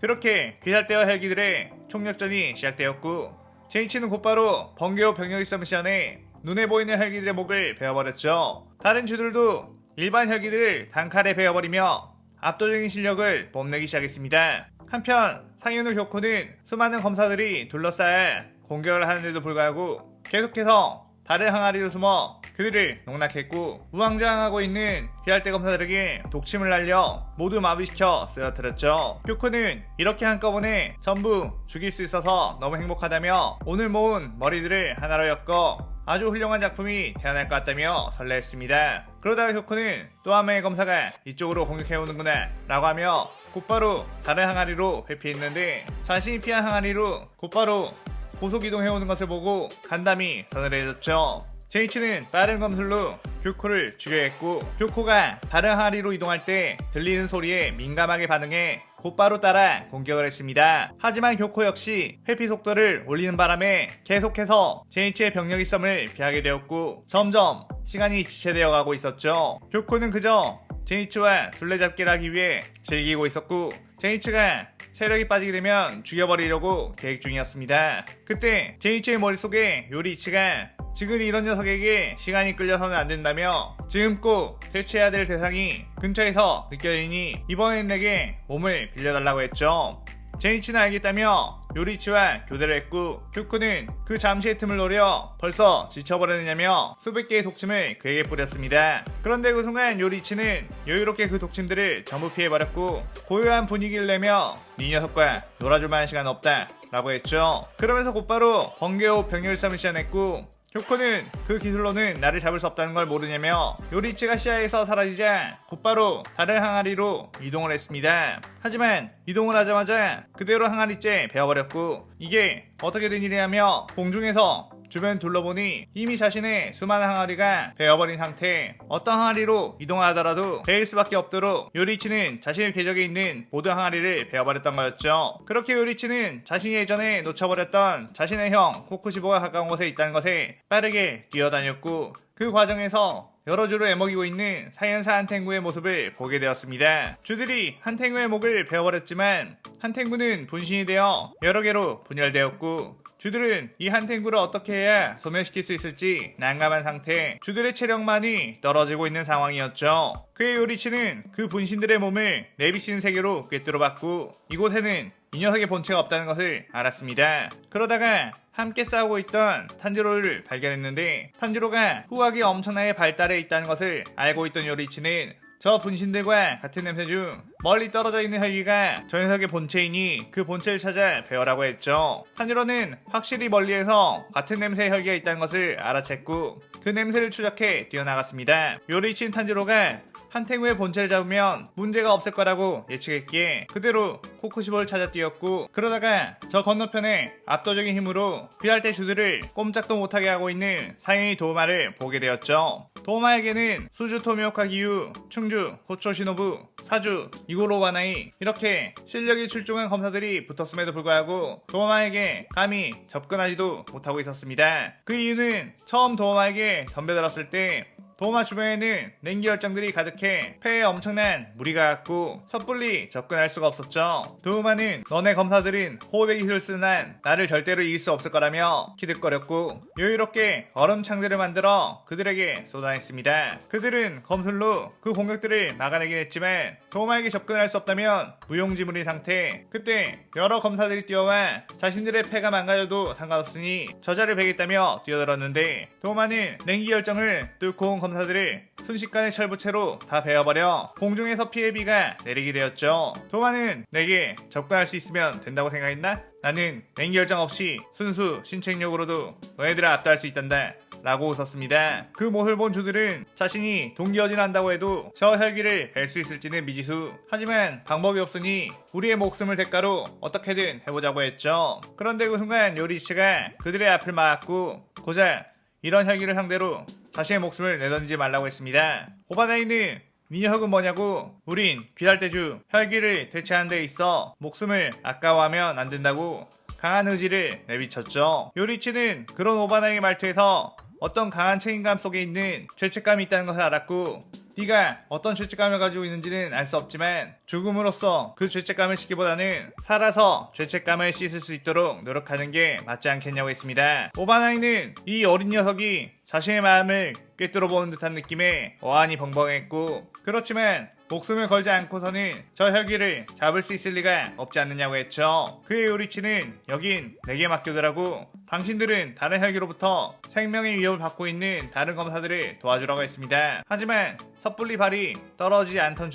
그렇게 귀할대와 혈기들의 총력전이 시작되었고 제니치는 곧바로 번개호 병력이 서미션에 눈에 보이는 혈기들의 목을 베어버렸죠. 다른 주들도 일반 혈기들을 단칼에 베어버리며 압도적인 실력을 뽐내기 시작했습니다. 한편 상윤우 교코는 수많은 검사들이 둘러싸여 공격을 하는데도 불구하고 계속해서 다른 항아리로 숨어 그들을 농락했고 우왕좌왕하고 있는 귀할대 검사들에게 독침을 날려 모두 마비시켜 쓰러뜨렸죠. 교코는 이렇게 한꺼번에 전부 죽일 수 있어서 너무 행복하다며 오늘 모은 머리들을 하나로 엮어 아주 훌륭한 작품이 태어날 것 같다며 설레했습니다. 그러다가 교코는 또 한 명의 검사가 이쪽으로 공격해오는구나 라고 하며 곧바로 다른 항아리로 회피했는데 자신이 피한 항아리로 곧바로 고속이동해오는 것을 보고 간담이 서늘해졌죠. 제이치는 빠른 검술로 교코를 죽여했고 교코가 다른 항아리로 이동할 때 들리는 소리에 민감하게 반응해 곧바로 따라 공격을 했습니다. 하지만 교코 역시 회피 속도를 올리는 바람에 계속해서 제이치의 병력이 썸을 피하게 되었고 점점 시간이 지체되어 가고 있었죠. 교코는 그저 제이치와 술래잡기를 하기 위해 즐기고 있었고 제이치가 체력이 빠지게 되면 죽여버리려고 계획 중이었습니다. 그때 제이치의 머릿속에 요리이치가 지금 이런 녀석에게 시간이 끌려서는 안 된다며 지금 꼭 퇴치해야 될 대상이 근처에서 느껴지니 이번엔 내게 몸을 빌려달라고 했죠. 제이치는 알겠다며 요리치와 교대를 했고 교코는 그 잠시의 틈을 노려 벌써 지쳐버렸느냐며 수백 개의 독침을 그에게 뿌렸습니다. 그런데 그 순간 요리치는 여유롭게 그 독침들을 전부 피해버렸고 고요한 분위기를 내며 네 녀석과 놀아줄 만한 시간 없다 라고 했죠. 그러면서 곧바로 번개호 병렬 싸움을 시작했고 교코는 그 기술로는 나를 잡을 수 없다는 걸 모르냐며 요리치가 시야에서 사라지자 곧바로 다른 항아리로 이동을 했습니다. 하지만 이동을 하자마자 그대로 항아리째 베어버렸고 이게 어떻게 된 일이냐며 공중에서 주변 둘러보니 이미 자신의 수많은 항아리가 베어버린 상태, 어떤 항아리로 이동하더라도 베일 수밖에 없도록 요리치는 자신의 궤적에 있는 모든 항아리를 베어버렸던 거였죠. 그렇게 요리치는 자신이 예전에 놓쳐버렸던 자신의 형 코쿠시보가 가까운 곳에 있다는 것에 빠르게 뛰어다녔고 그 과정에서 여러 주로 애먹이고 있는 사연사 한탱구의 모습을 보게 되었습니다. 주들이 한탱구의 목을 베어버렸지만 한탱구는 분신이 되어 여러 개로 분열되었고 주들은 이 한탱구를 어떻게 해야 소멸시킬 수 있을지 난감한 상태, 주들의 체력만이 떨어지고 있는 상황이었죠. 그의 요리치는 그 분신들의 몸을 내비치는 세계로 꿰뚫어봤고 이곳에는 이 녀석의 본체가 없다는 것을 알았습니다. 그러다가 함께 싸우고 있던 탄지로를 발견했는데 탄지로가 후각이 엄청나게 발달해 있다는 것을 알고 있던 요리치는 저 분신들과 같은 냄새 중 멀리 떨어져 있는 혈기가 저 녀석의 본체이니 그 본체를 찾아 베어라고 했죠. 탄지로는 확실히 멀리에서 같은 냄새의 혈기가 있다는 것을 알아챘고 그 냄새를 추적해 뛰어나갔습니다. 요리친 탄지로가 한탱우의 본체를 잡으면 문제가 없을 거라고 예측했기에 그대로 코쿠시보를 찾아 뛰었고 그러다가 저 건너편에 압도적인 힘으로 귀할대 주들을 꼼짝도 못하게 하고 있는 상인의 도우마를 보게 되었죠. 도우마에게는 수주 토미오카 기유, 충주 고초시노부, 사주 이고로 와나이 이렇게 실력이 출중한 검사들이 붙었음에도 불구하고 도우마에게 감히 접근하지도 못하고 있었습니다. 그 이유는 처음 도우마에게 덤벼들었을 때 도우마 주변에는 냉기 열정들이 가득해 폐에 엄청난 무리가 갔고 섣불리 접근할 수가 없었죠. 도우마는 너네 검사들은 호흡의 기술을 쓰는 한 나를 절대로 이길 수 없을 거라며 키득거렸고 여유롭게 얼음창들을 만들어 그들에게 쏟아냈습니다. 그들은 검술로 그 공격들을 막아내긴 했지만 도우마에게 접근할 수 없다면 무용지물인 상태. 그때 여러 검사들이 뛰어와 자신들의 폐가 망가져도 상관없으니 저자를 베겠다며 뛰어들었는데 도우마는 냉기 열정을 뚫고 온 검사들을 순식간에 철부채로 다 베어버려 공중에서 피해비가 내리게 되었죠. 도우마는 내게 접근할 수 있으면 된다고 생각했나? 나는 냉기 열정 없이 순수 신체력으로도 너희들을 압도할 수 있단다 라고 웃었습니다. 그 모습을 본 주들은 자신이 동기어진한다고 해도 저 혈기를 뵐 수 있을지는 미지수. 하지만 방법이 없으니 우리의 목숨을 대가로 어떻게든 해보자고 했죠. 그런데 그 순간 요리치가 그들의 앞을 막았고 고작 이런 혈기를 상대로 자신의 목숨을 내던지지 말라고 했습니다. 오바나이는 네 녀석은 뭐냐고. 우린 귀달대주 혈기를 대체하는 데 있어 목숨을 아까워하면 안 된다고 강한 의지를 내비쳤죠. 요리치는 그런 오바나이의 말투에서 어떤 강한 책임감 속에 있는 죄책감이 있다는 것을 알았고 네가 어떤 죄책감을 가지고 있는지는 알 수 없지만 죽음으로써 그 죄책감을 씻기보다는 살아서 죄책감을 씻을 수 있도록 노력하는 게 맞지 않겠냐고 했습니다. 오바나이는 이 어린 녀석이 자신의 마음을 꿰뚫어보는 듯한 느낌에 어안이 벙벙했고 그렇지만 목숨을 걸지 않고서는 저 혈기를 잡을 수 있을 리가 없지 않느냐고 했죠. 그의 요리치는 여긴 내게 맡겨두라고 당신들은 다른 혈기로부터 생명의 위협을 받고 있는 다른 검사들을 도와주라고 했습니다. 하지만 섣불리 발이 떨어지지 않던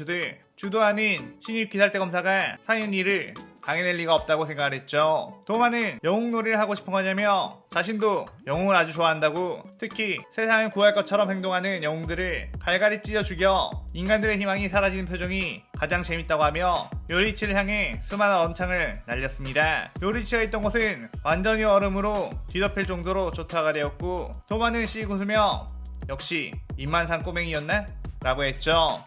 주도 아닌 신입 기살대 검사가 상인 일을 당해낼 리가 없다고 생각을 했죠. 도마는 영웅놀이를 하고 싶은 거냐며 자신도 영웅을 아주 좋아한다고 특히 세상을 구할 것처럼 행동하는 영웅들을 갈갈이 찢어 죽여 인간들의 희망이 사라지는 표정이 가장 재밌다고 하며 요리치를 향해 수많은 얼음창을 날렸습니다. 요리치가 있던 곳은 완전히 얼음으로 뒤덮일 정도로 조타가 되었고 도마는 씩 웃으며 역시 입만 산 꼬맹이였나? 라고 했죠.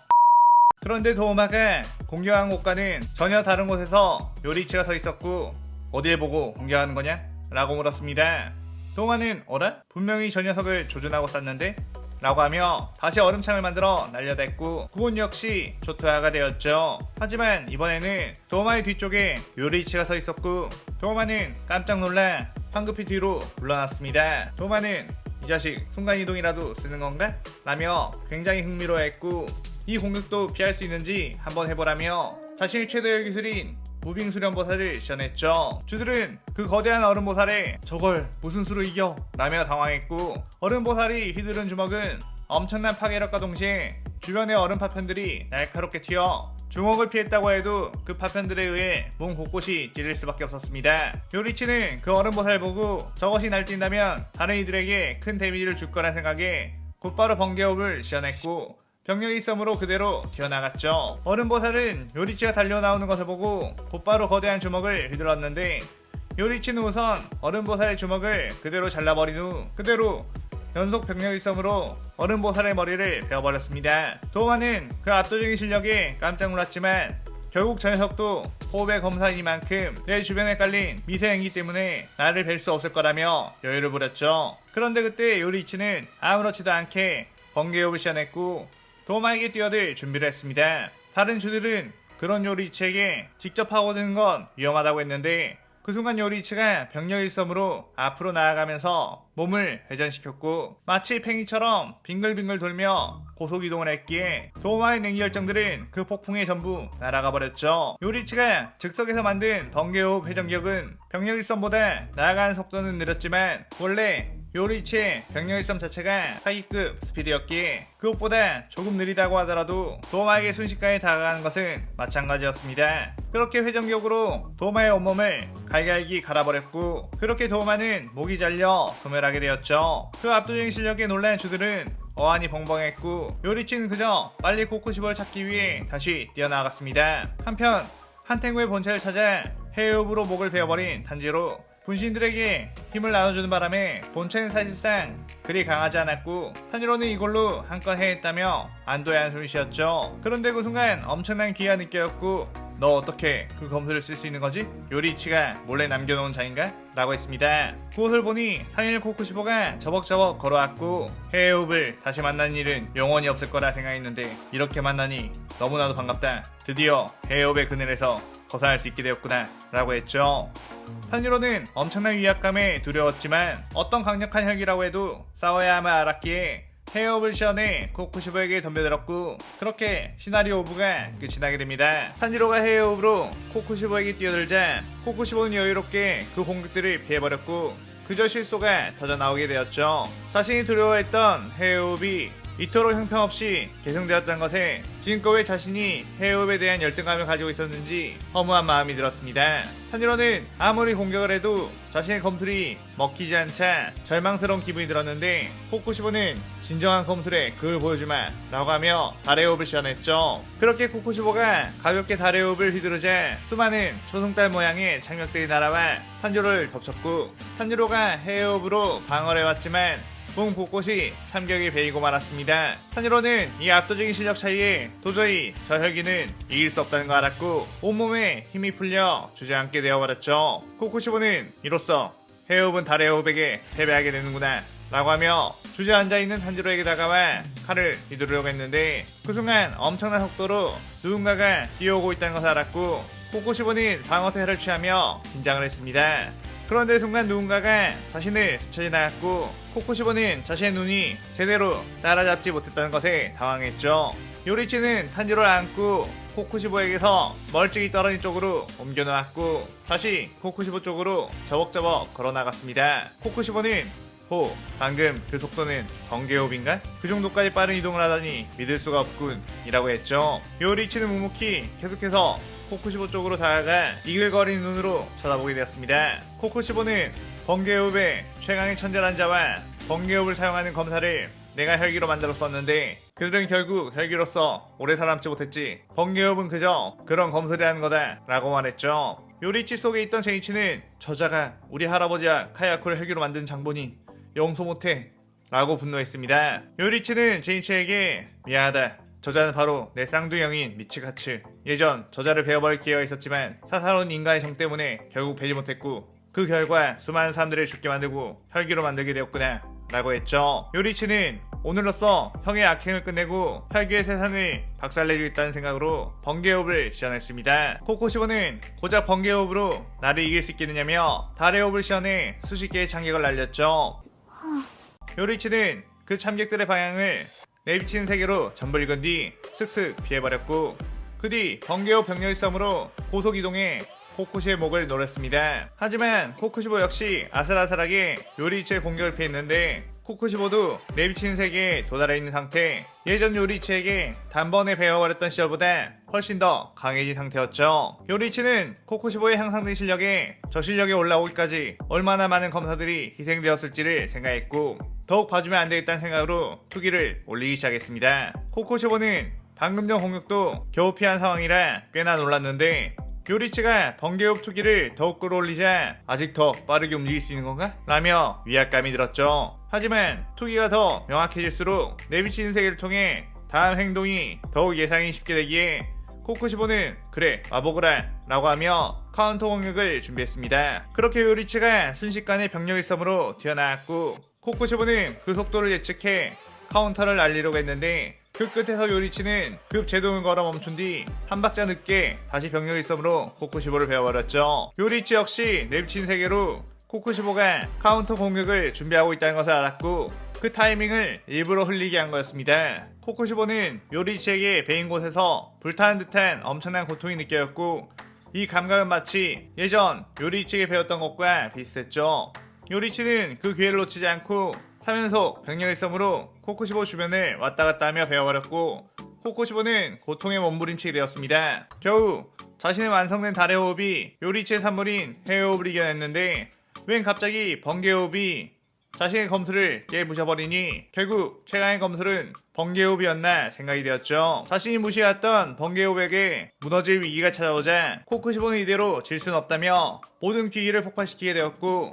그런데 도마가 공격한 곳과는 전혀 다른 곳에서 요리치가 서 있었고 어딜 보고 공격하는 거냐? 라고 물었습니다. 도마는 어라? 분명히 저 녀석을 조준하고 쐈는데? 라고 하며 다시 얼음창을 만들어 날려댔고 그곳 역시 조토화가 되었죠. 하지만 이번에는 도마의 뒤쪽에 요리치가 서 있었고 도마는 깜짝 놀라 황급히 뒤로 물러났습니다. 도마는 이 자식 순간이동이라도 쓰는 건가? 라며 굉장히 흥미로워했고 이 공격도 피할 수 있는지 한번 해보라며 자신의 최대의 기술인 무빙 수련보살을 시연했죠. 주들은 그 거대한 얼음보살에 저걸 무슨 수로 이겨? 라며 당황했고 얼음보살이 휘두른 주먹은 엄청난 파괴력과 동시에 주변의 얼음 파편들이 날카롭게 튀어 주먹을 피했다고 해도 그 파편들에 의해 몸 곳곳이 찔릴 수밖에 없었습니다. 요리치는 그 얼음보살 보고 저것이 날뛴다면 다른 이들에게 큰 데미지를 줄 거란 생각에 곧바로 번개호흡을 시연했고 병력이 있음으로 그대로 튀어나갔죠. 얼음보살은 요리치가 달려나오는 것을 보고 곧바로 거대한 주먹을 휘둘렀는데 요리치는 우선 얼음보살의 주먹을 그대로 잘라버린 후 그대로 연속 병력이 있음으로 얼음보살의 머리를 베어버렸습니다. 도마는 그 압도적인 실력에 깜짝 놀랐지만 결국 저 녀석도 호흡의 검사이니만큼 내 주변에 깔린 미세행기 때문에 나를 뵐 수 없을 거라며 여유를 부렸죠. 그런데 그때 요리치는 아무렇지도 않게 번개호흡을 시연했고 도마에게 뛰어들 준비를 했습니다. 다른 주들은 그런 요리치에게 직접 파고드는 건 위험하다고 했는데 그 순간 요리치가 병력 일섬으로 앞으로 나아가면서 몸을 회전시켰고 마치 팽이처럼 빙글빙글 돌며 고속이동을 했기에 도마의 냉기 열정들은 그 폭풍에 전부 날아가 버렸죠. 요리치가 즉석에서 만든 번개호흡 회전격은 병력 일섬보다 나아가는 속도는 느렸지만 원래 요리치의 병력 일섬 자체가 사기급 스피드였기에 그것보다 조금 느리다고 하더라도 도마에게 순식간에 다가가는 것은 마찬가지였습니다. 그렇게 회전격으로 도마의 온몸을 갈갈기 갈아버렸고 그렇게 도마는 목이 잘려 소멸하게 되었죠. 그 압도적인 실력에 놀란 주들은 어안이 벙벙했고 요리치는 그저 빨리 코코시보를 찾기 위해 다시 뛰어나갔습니다. 한편 한탱구의 본체를 찾아 해협으로 목을 베어버린 탄지로 분신들에게 힘을 나눠주는 바람에 본체는 사실상 그리 강하지 않았고 탄지로는 이걸로 한건 해냈다며 안도의 한숨을 쉬었죠. 그런데 그 순간 엄청난 기가 느껴졌고 너 어떻게 그 검술을 쓸 수 있는 거지? 요리치가 몰래 남겨놓은 자인가? 라고 했습니다. 그것을 보니 상일 코쿠시보가 저벅저벅 걸어왔고 해외호흡을 다시 만나는 일은 영원히 없을 거라 생각했는데 이렇게 만나니 너무나도 반갑다. 드디어 해외호흡의 그늘에서 벗어날 수 있게 되었구나 라고 했죠. 탄유로는 엄청난 위압감에 두려웠지만 어떤 강력한 혈기라고 해도 싸워야 함을 알았기에 해협을 시연해 코쿠시보에게 덤벼들었고 그렇게 시나리오 5부가 끝이 나게 됩니다. 탄지로가 해협으로 코쿠시보에게 뛰어들자 코쿠시보는 여유롭게 그 공격들을 피해버렸고 그저 실소가 터져 나오게 되었죠. 자신이 두려워했던 해협이 이토록 형편없이 계승되었던 것에 지금껏 자신이 해협에 대한 열등감을 가지고 있었는지 허무한 마음이 들었습니다. 탄지로는 아무리 공격을 해도 자신의 검술이 먹히지 않자 절망스러운 기분이 들었는데 코코시보는 진정한 검술에 그걸 보여주마 라고 하며 달의 호흡을 시연했죠. 그렇게 코코시보가 가볍게 달의 호흡을 휘두르자 수많은 초승달 모양의 장벽들이 날아와 탄지로를 덮쳤고 탄지로가 해협으로 방어를 해왔지만 vùng 곳곳이 참격이 베이고 말았습니다. 탄지로는 이 압도적인 실력 차이에 도저히 저 혈기는 이길 수 없다는 걸 알았고 온몸에 힘이 풀려 주저앉게 되어버렸죠. 코코시보는 이로써 해협은 달의 호흡에게 패배하게 되는구나 라고 하며 주저앉아있는 탄지로에게 다가와 칼을 휘두르려고 했는데 그 순간 엄청난 속도로 누군가가 뛰어오고 있다는 것을 알았고 코코시보는 방어태세를 취하며 긴장을 했습니다. 그런데 순간 누군가가 자신을 스쳐 지나갔고 코코시보는 자신의 눈이 제대로 따라잡지 못했다는 것에 당황했죠. 요리치는 탄지로를 안고 코코시보에게서 멀찍이 떨어진 쪽으로 옮겨놓았고 다시 코코시보 쪽으로 저벅저벅 걸어나갔습니다. 코코시보는 방금 그 속도는 번개호흡인가? 그 정도까지 빠른 이동을 하다니 믿을 수가 없군 이라고 했죠. 요리치는 묵묵히 계속해서 코코시보 쪽으로 다가가 이글거리는 눈으로 쳐다보게 되었습니다. 코코시보는 번개호흡의 최강의 천재란 자와 번개호흡을 사용하는 검사를 내가 혈기로 만들었었는데 그들은 결국 혈기로서 오래 살아남지 못했지. 번개호흡은 그저 그런 검술이라는 거다 라고 말했죠. 요리치 속에 있던 제이치는 저자가 우리 할아버지와 카야코를 혈기로 만든 장본인 용서 못해 라고 분노했습니다. 요리치는 제이치에게 미안하다. 저자는 바로 내 쌍둥이형인 미치가츠. 예전 저자를 베어버릴 기회가 있었지만 사사로운 인간의 정 때문에 결국 베지 못했고 그 결과 수많은 사람들을 죽게 만들고 혈기로 만들게 되었구나 라고 했죠. 요리치는 오늘로써 형의 악행을 끝내고 혈기의 세상을 박살내주겠다는 생각으로 번개호흡을 시연했습니다. 코코시보는 고작 번개호흡으로 나를 이길 수 있겠느냐며 달의 호흡을 시연해 수십 개의 참격을 날렸죠. 요리치는 그 참격들의 방향을 내비치는 세계로 전부 읽은 뒤 슥슥 피해버렸고 그 뒤 번개호흡 병렬성으로 고속 이동해 코코시의 목을 노렸습니다. 하지만 코코시보 역시 아슬아슬하게 요리치의 공격을 피했는데 코코시보도 내비치는 세계에 도달해 있는 상태, 예전 요리치에게 단번에 베어버렸던 시절보다 훨씬 더 강해진 상태였죠. 요리치는 코코시보의 향상된 실력에 저 실력이 올라오기까지 얼마나 많은 검사들이 희생되었을지를 생각했고 더욱 봐주면 안 되겠다는 생각으로 투기를 올리기 시작했습니다. 코코시보는 방금 전 공격도 겨우 피한 상황이라 꽤나 놀랐는데 요리치가 번개호흡 투기를 더욱 끌어올리자 아직 더 빠르게 움직일 수 있는 건가? 라며 위압감이 들었죠. 하지만 투기가 더 명확해질수록 내비치는 세계를 통해 다음 행동이 더욱 예상이 쉽게 되기에 코코시보는 그래 와보거라 라고 하며 카운터 공격을 준비했습니다. 그렇게 요리치가 순식간에 병력 일섬으로 튀어나왔고 코코시보는 그 속도를 예측해 카운터를 날리려고 했는데 그 끝에서 요리치는 급 제동을 걸어 멈춘 뒤 한 박자 늦게 다시 병력 일섬으로 코코시보를 베어버렸죠. 요리치 역시 내비친 세계로 코코시보가 카운터 공격을 준비하고 있다는 것을 알았고 그 타이밍을 일부러 흘리게 한 거였습니다. 코코시보는 요리치에게 베인 곳에서 불타는 듯한 엄청난 고통이 느껴졌고 이 감각은 마치 예전 요리치에게 배웠던 것과 비슷했죠. 요리치는 그 기회를 놓치지 않고 3연속 병력 일섬으로 코코시보 주변을 왔다갔다 하며 베어버렸고 코코시보는 고통에 몸부림치게 되었습니다. 겨우 자신의 완성된 달의 호흡이 요리치의 산물인 해호흡을 이겨냈는데 웬 갑자기 번개호흡이 자신의 검술을 깨부셔버리니 결국 최강의 검술은 번개호흡이었나 생각이 되었죠. 자신이 무시해왔던 번개호흡에게 무너질 위기가 찾아오자 코코시보는 이대로 질 수는 없다며 모든 기기를 폭발시키게 되었고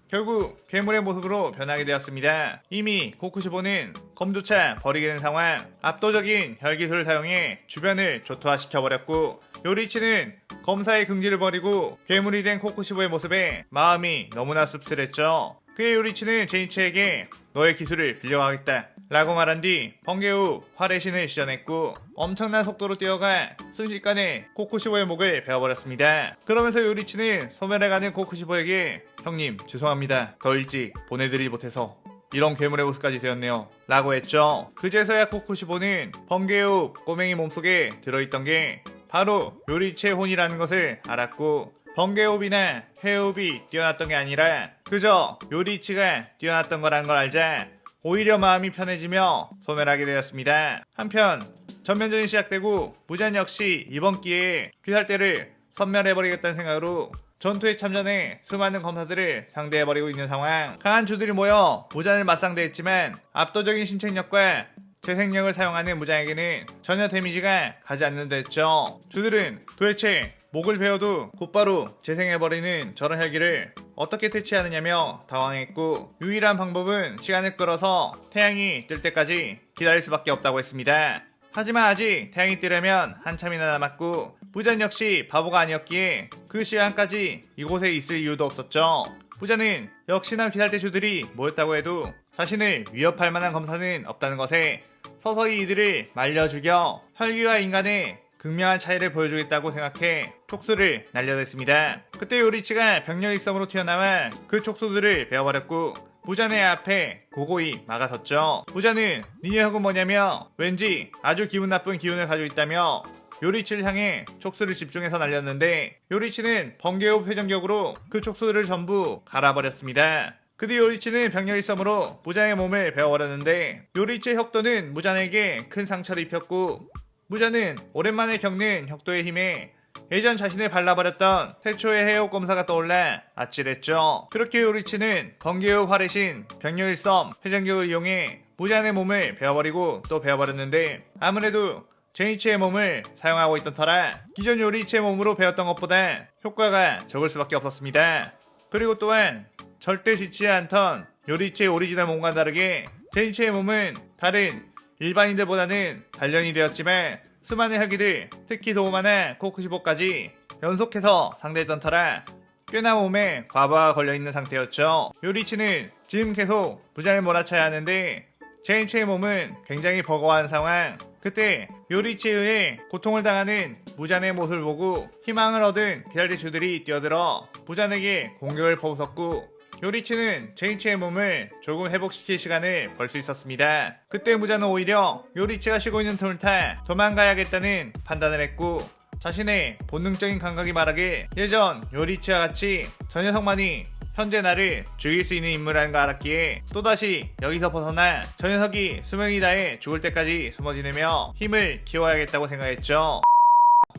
결국 괴물의 모습으로 변하게 되었습니다. 이미 코코시보는 검조차 버리게 된 상황, 압도적인 혈기술을 사용해 주변을 조토화시켜버렸고 요리치는 검사의 긍지를 버리고 괴물이 된 코코시보의 모습에 마음이 너무나 씁쓸했죠. 그의 요리치는 제이치에게 너의 기술을 빌려가겠다 라고 말한 뒤 번개후 화래신을 시전했고 엄청난 속도로 뛰어가 순식간에 코코시보의 목을 베어버렸습니다. 그러면서 요리치는 소멸해가는 코코시보에게 형님 죄송합니다. 더 일찍 보내드리지 못해서 이런 괴물의 모습까지 되었네요 라고 했죠. 그제서야 코코시보는 번개후 꼬맹이 몸속에 들어있던 게 바로 요리치의 혼이라는 것을 알았고 번개호흡이나 해호흡이 뛰어났던 게 아니라 그저 요리치가 뛰어났던 거란 걸 알자 오히려 마음이 편해지며 소멸하게 되었습니다. 한편 전면전이 시작되고 무잔 역시 이번 기회에 귀살대를 섬멸해버리겠다는 생각으로 전투에 참전해 수많은 검사들을 상대해버리고 있는 상황. 강한 주들이 모여 무잔을 맞상대했지만 압도적인 신체력과 재생력을 사용하는 무장에게는 전혀 데미지가 가지 않는 데 했죠. 주들은 도대체 목을 베어도 곧바로 재생해버리는 저런 혈기를 어떻게 퇴치하느냐며 당황했고, 유일한 방법은 시간을 끌어서 태양이 뜰 때까지 기다릴 수밖에 없다고 했습니다. 하지만 아직 태양이 뜨려면 한참이나 남았고 무잔 역시 바보가 아니었기에 그 시간까지 이곳에 있을 이유도 없었죠. 무잔은 역시나 귀살대 주들이 모였다고 해도 자신을 위협할 만한 검사는 없다는 것에 서서히 이들을 말려 죽여 혈기와 인간의 극명한 차이를 보여주겠다고 생각해 촉수를 날려댔습니다. 그때 요리치가 병력 일섬으로 튀어나와 그 촉수들을 베어버렸고 무잔의 앞에 고고히 막아섰죠. 무잔은 니네 혁은 뭐냐며 왠지 아주 기분 나쁜 기운을 가지고 있다며 요리치를 향해 촉수를 집중해서 날렸는데 요리치는 번개호흡 회전격으로 그 촉수들을 전부 갈아버렸습니다. 그뒤 요리치는 병력 일섬으로 무잔의 몸을 베어버렸는데 요리치의 혁도는 무잔에게 큰 상처를 입혔고 무잔은 오랜만에 겪는 혁도의 힘에 예전 자신을 발라버렸던 태초의 해옥 검사가 떠올라 아찔했죠. 그렇게 요리치는 번개호흡 화래신 병력 일섬 회전격을 이용해 무잔의 몸을 베어버리고 또 베어버렸는데 아무래도 제니치의 몸을 사용하고 있던 터라 기존 요리치의 몸으로 베었던 것보다 효과가 적을 수밖에 없었습니다. 그리고 또한 절대 지치지 않던 요리치의 오리지널 몸과 다르게 제니치의 몸은 다른 일반인들보다는 단련이 되었지만 수많은 혈기들, 특히 도우마나 코쿠시보까지 연속해서 상대했던 터라 꽤나 몸에 과부하가 걸려있는 상태였죠. 요리치는 지금 계속 무잔을 몰아쳐야 하는데 제니치의 몸은 굉장히 버거워한 상황. 그때 요리치에 의해 고통을 당하는 무잔의 모습을 보고 희망을 얻은 귀살대 주들이 뛰어들어 무잔에게 공격을 퍼붓었고 요리치는 제니치의 몸을 조금 회복시킬 시간을 벌 수 있었습니다. 그때 무잔은 오히려 요리치가 쉬고 있는 틈을 타 도망가야겠다는 판단을 했고 자신의 본능적인 감각이 말하길 예전 요리치와 같이 저 녀석만이 현재 나를 죽일 수 있는 인물이라는 걸 알았기에 또다시 여기서 벗어나 저 녀석이 수명이 다해 죽을 때까지 숨어 지내며 힘을 키워야겠다고 생각했죠.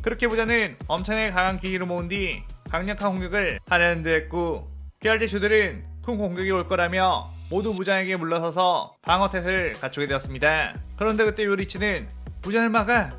그렇게 무잔은 엄청나게 강한 기기를 모은 뒤 강력한 공격을 하려는 듯 했고 귀살대 주들은 큰 공격이 올 거라며 모두 무잔에게 물러서서 방어태세를 갖추게 되었습니다. 그런데 그때 요리치는 무잔을 막아!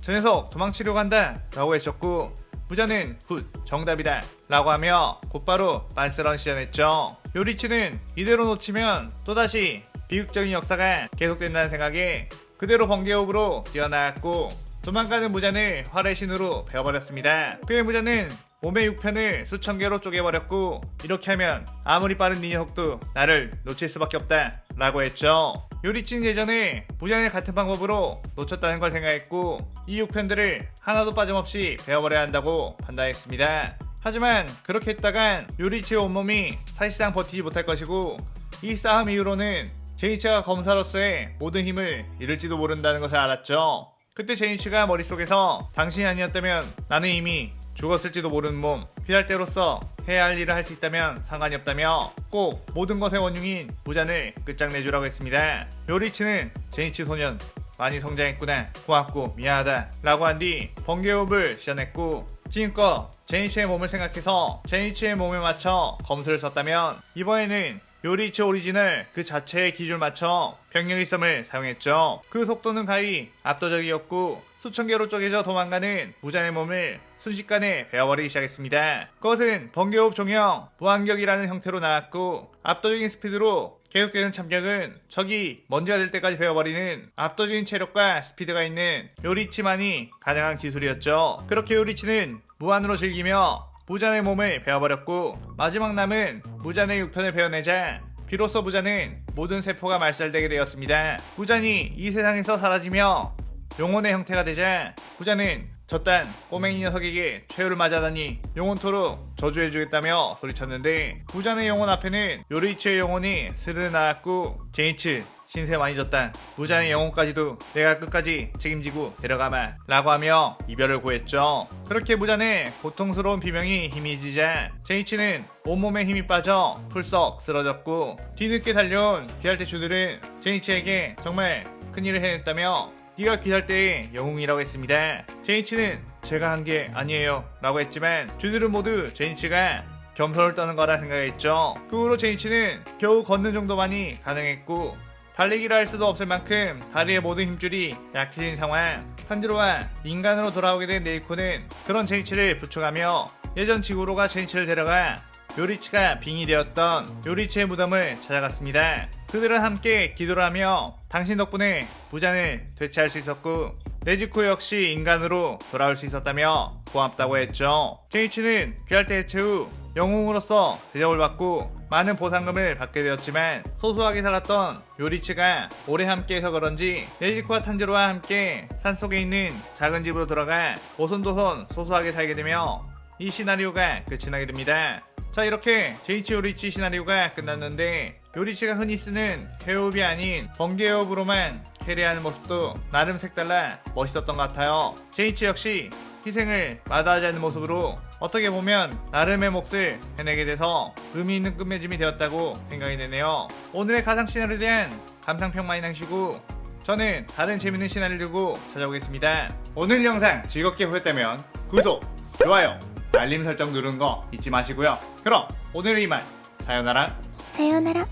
저 녀석 도망치려고 한다! 라고 외쳤고 무잔은 굿 정답이다 라고 하며 곧바로 빤스런 시전했죠. 요리치는 이대로 놓치면 또다시 비극적인 역사가 계속된다는 생각에 그대로 번개호흡으로 뛰어나갔고 도망가는 무잔을 화래신으로 베어버렸습니다. 그의 무잔은 몸의 6편을 수천 개로 쪼개버렸고 이렇게 하면 아무리 빠른 니녀흑도 나를 놓칠 수밖에 없다 라고 했죠. 요리치는 예전에 무잔을 같은 방법으로 놓쳤다는 걸 생각했고 이 6편들을 하나도 빠짐없이 베어버려야 한다고 판단했습니다. 하지만 그렇게 했다간 요리치의 온몸이 사실상 버티지 못할 것이고 이 싸움 이후로는 제니치가 검사로서의 모든 힘을 잃을지도 모른다는 것을 알았죠. 그때 제니치가 머릿속에서 당신이 아니었다면 나는 이미 죽었을지도 모르는 몸, 귀살대로서 해야 할 일을 할 수 있다면 상관이 없다며 꼭 모든 것의 원흉인 무잔을 끝장내주라고 했습니다. 요리치는 제니치 소년 많이 성장했구나, 고맙고 미안하다 라고 한 뒤 번개호흡을 시전했고 지금껏 제니치의 몸을 생각해서 제니치의 몸에 맞춰 검수를 썼다면 이번에는 요리치 오리지널 그 자체의 기준을 맞춰 병력 일섬을 사용했죠. 그 속도는 가히 압도적이었고 수천 개로 쪼개져 도망가는 무잔의 몸을 순식간에 베어버리기 시작했습니다. 그것은 번개호흡 종형 무한격이라는 형태로 나왔고 압도적인 스피드로 계속되는 참격은 적이 먼지가 될 때까지 베어버리는 압도적인 체력과 스피드가 있는 요리치만이 가능한 기술이었죠. 그렇게 요리치는 무한으로 즐기며 무잔의 몸을 베어버렸고 마지막 남은 무잔의 6편을 베어내자 비로소 무잔은 모든 세포가 말살되게 되었습니다. 무잔이 이 세상에서 사라지며 영혼의 형태가 되자 무잔은 저딴 꼬맹이 녀석에게 최후를 맞아다니 영혼토록 저주해주겠다며 소리쳤는데 무잔의 영혼 앞에는 요리치의 영혼이 스르르 나왔고 제니치 신세 많이 졌다. 부자의 영혼까지도 내가 끝까지 책임지고 데려가마 라고 하며 이별을 고했죠. 그렇게 부자는 고통스러운 비명이 희미해지자 제이치는 온몸에 힘이 빠져 풀썩 쓰러졌고, 뒤늦게 달려온 귀할대주들은 제이치에게 정말 큰일을 해냈다며 네가 귀할 때의 영웅이라고 했습니다. 제이치는 제가 한 게 아니에요 라고 했지만 주들은 모두 제이치가 겸손을 떠는 거라 생각했죠. 그 후로 제이치는 겨우 걷는 정도만이 가능했고, 달리기를 할 수도 없을 만큼 다리의 모든 힘줄이 약해진 상황. 탄지로와 인간으로 돌아오게 된 네이코는 그런 제이치를 부축하며 예전 지구로가 제이치를 데려가 요리치가 빙이 되었던 요리치의 무덤을 찾아갔습니다. 그들은 함께 기도를 하며 당신 덕분에 부자는 되찾을 수 있었고 네즈코 역시 인간으로 돌아올 수 있었다며 고맙다고 했죠. 제이치는 귀할대 해체 후 영웅으로서 대접을 받고 많은 보상금을 받게 되었지만, 소소하게 살았던 요리치가 오래 함께해서 그런지 네지코와 탄지로와 함께 산속에 있는 작은 집으로 들어가 오손도손 소소하게 살게 되며 이 시나리오가 끝이 나게 됩니다. 자, 이렇게 제이치 요리치 시나리오가 끝났는데, 요리치가 흔히 쓰는 헤어업이 아닌 번개 헤어업으로만 캐리하는 모습도 나름 색달라 멋있었던 것 같아요. 제이치 역시 희생을 마다하지 않는 모습으로 어떻게 보면 나름의 몫을 해내게 돼서 의미 있는 끝맺음이 되었다고 생각이 되네요. 오늘의 가상 시나리오에 대한 감상평 많이 남기시고 저는 다른 재밌는 시나리오를 들고 찾아오겠습니다. 오늘 영상 즐겁게 보셨다면 구독, 좋아요, 알림 설정 누르는 거 잊지 마시고요. 그럼 오늘은 이만. 사요나라. 사요나라.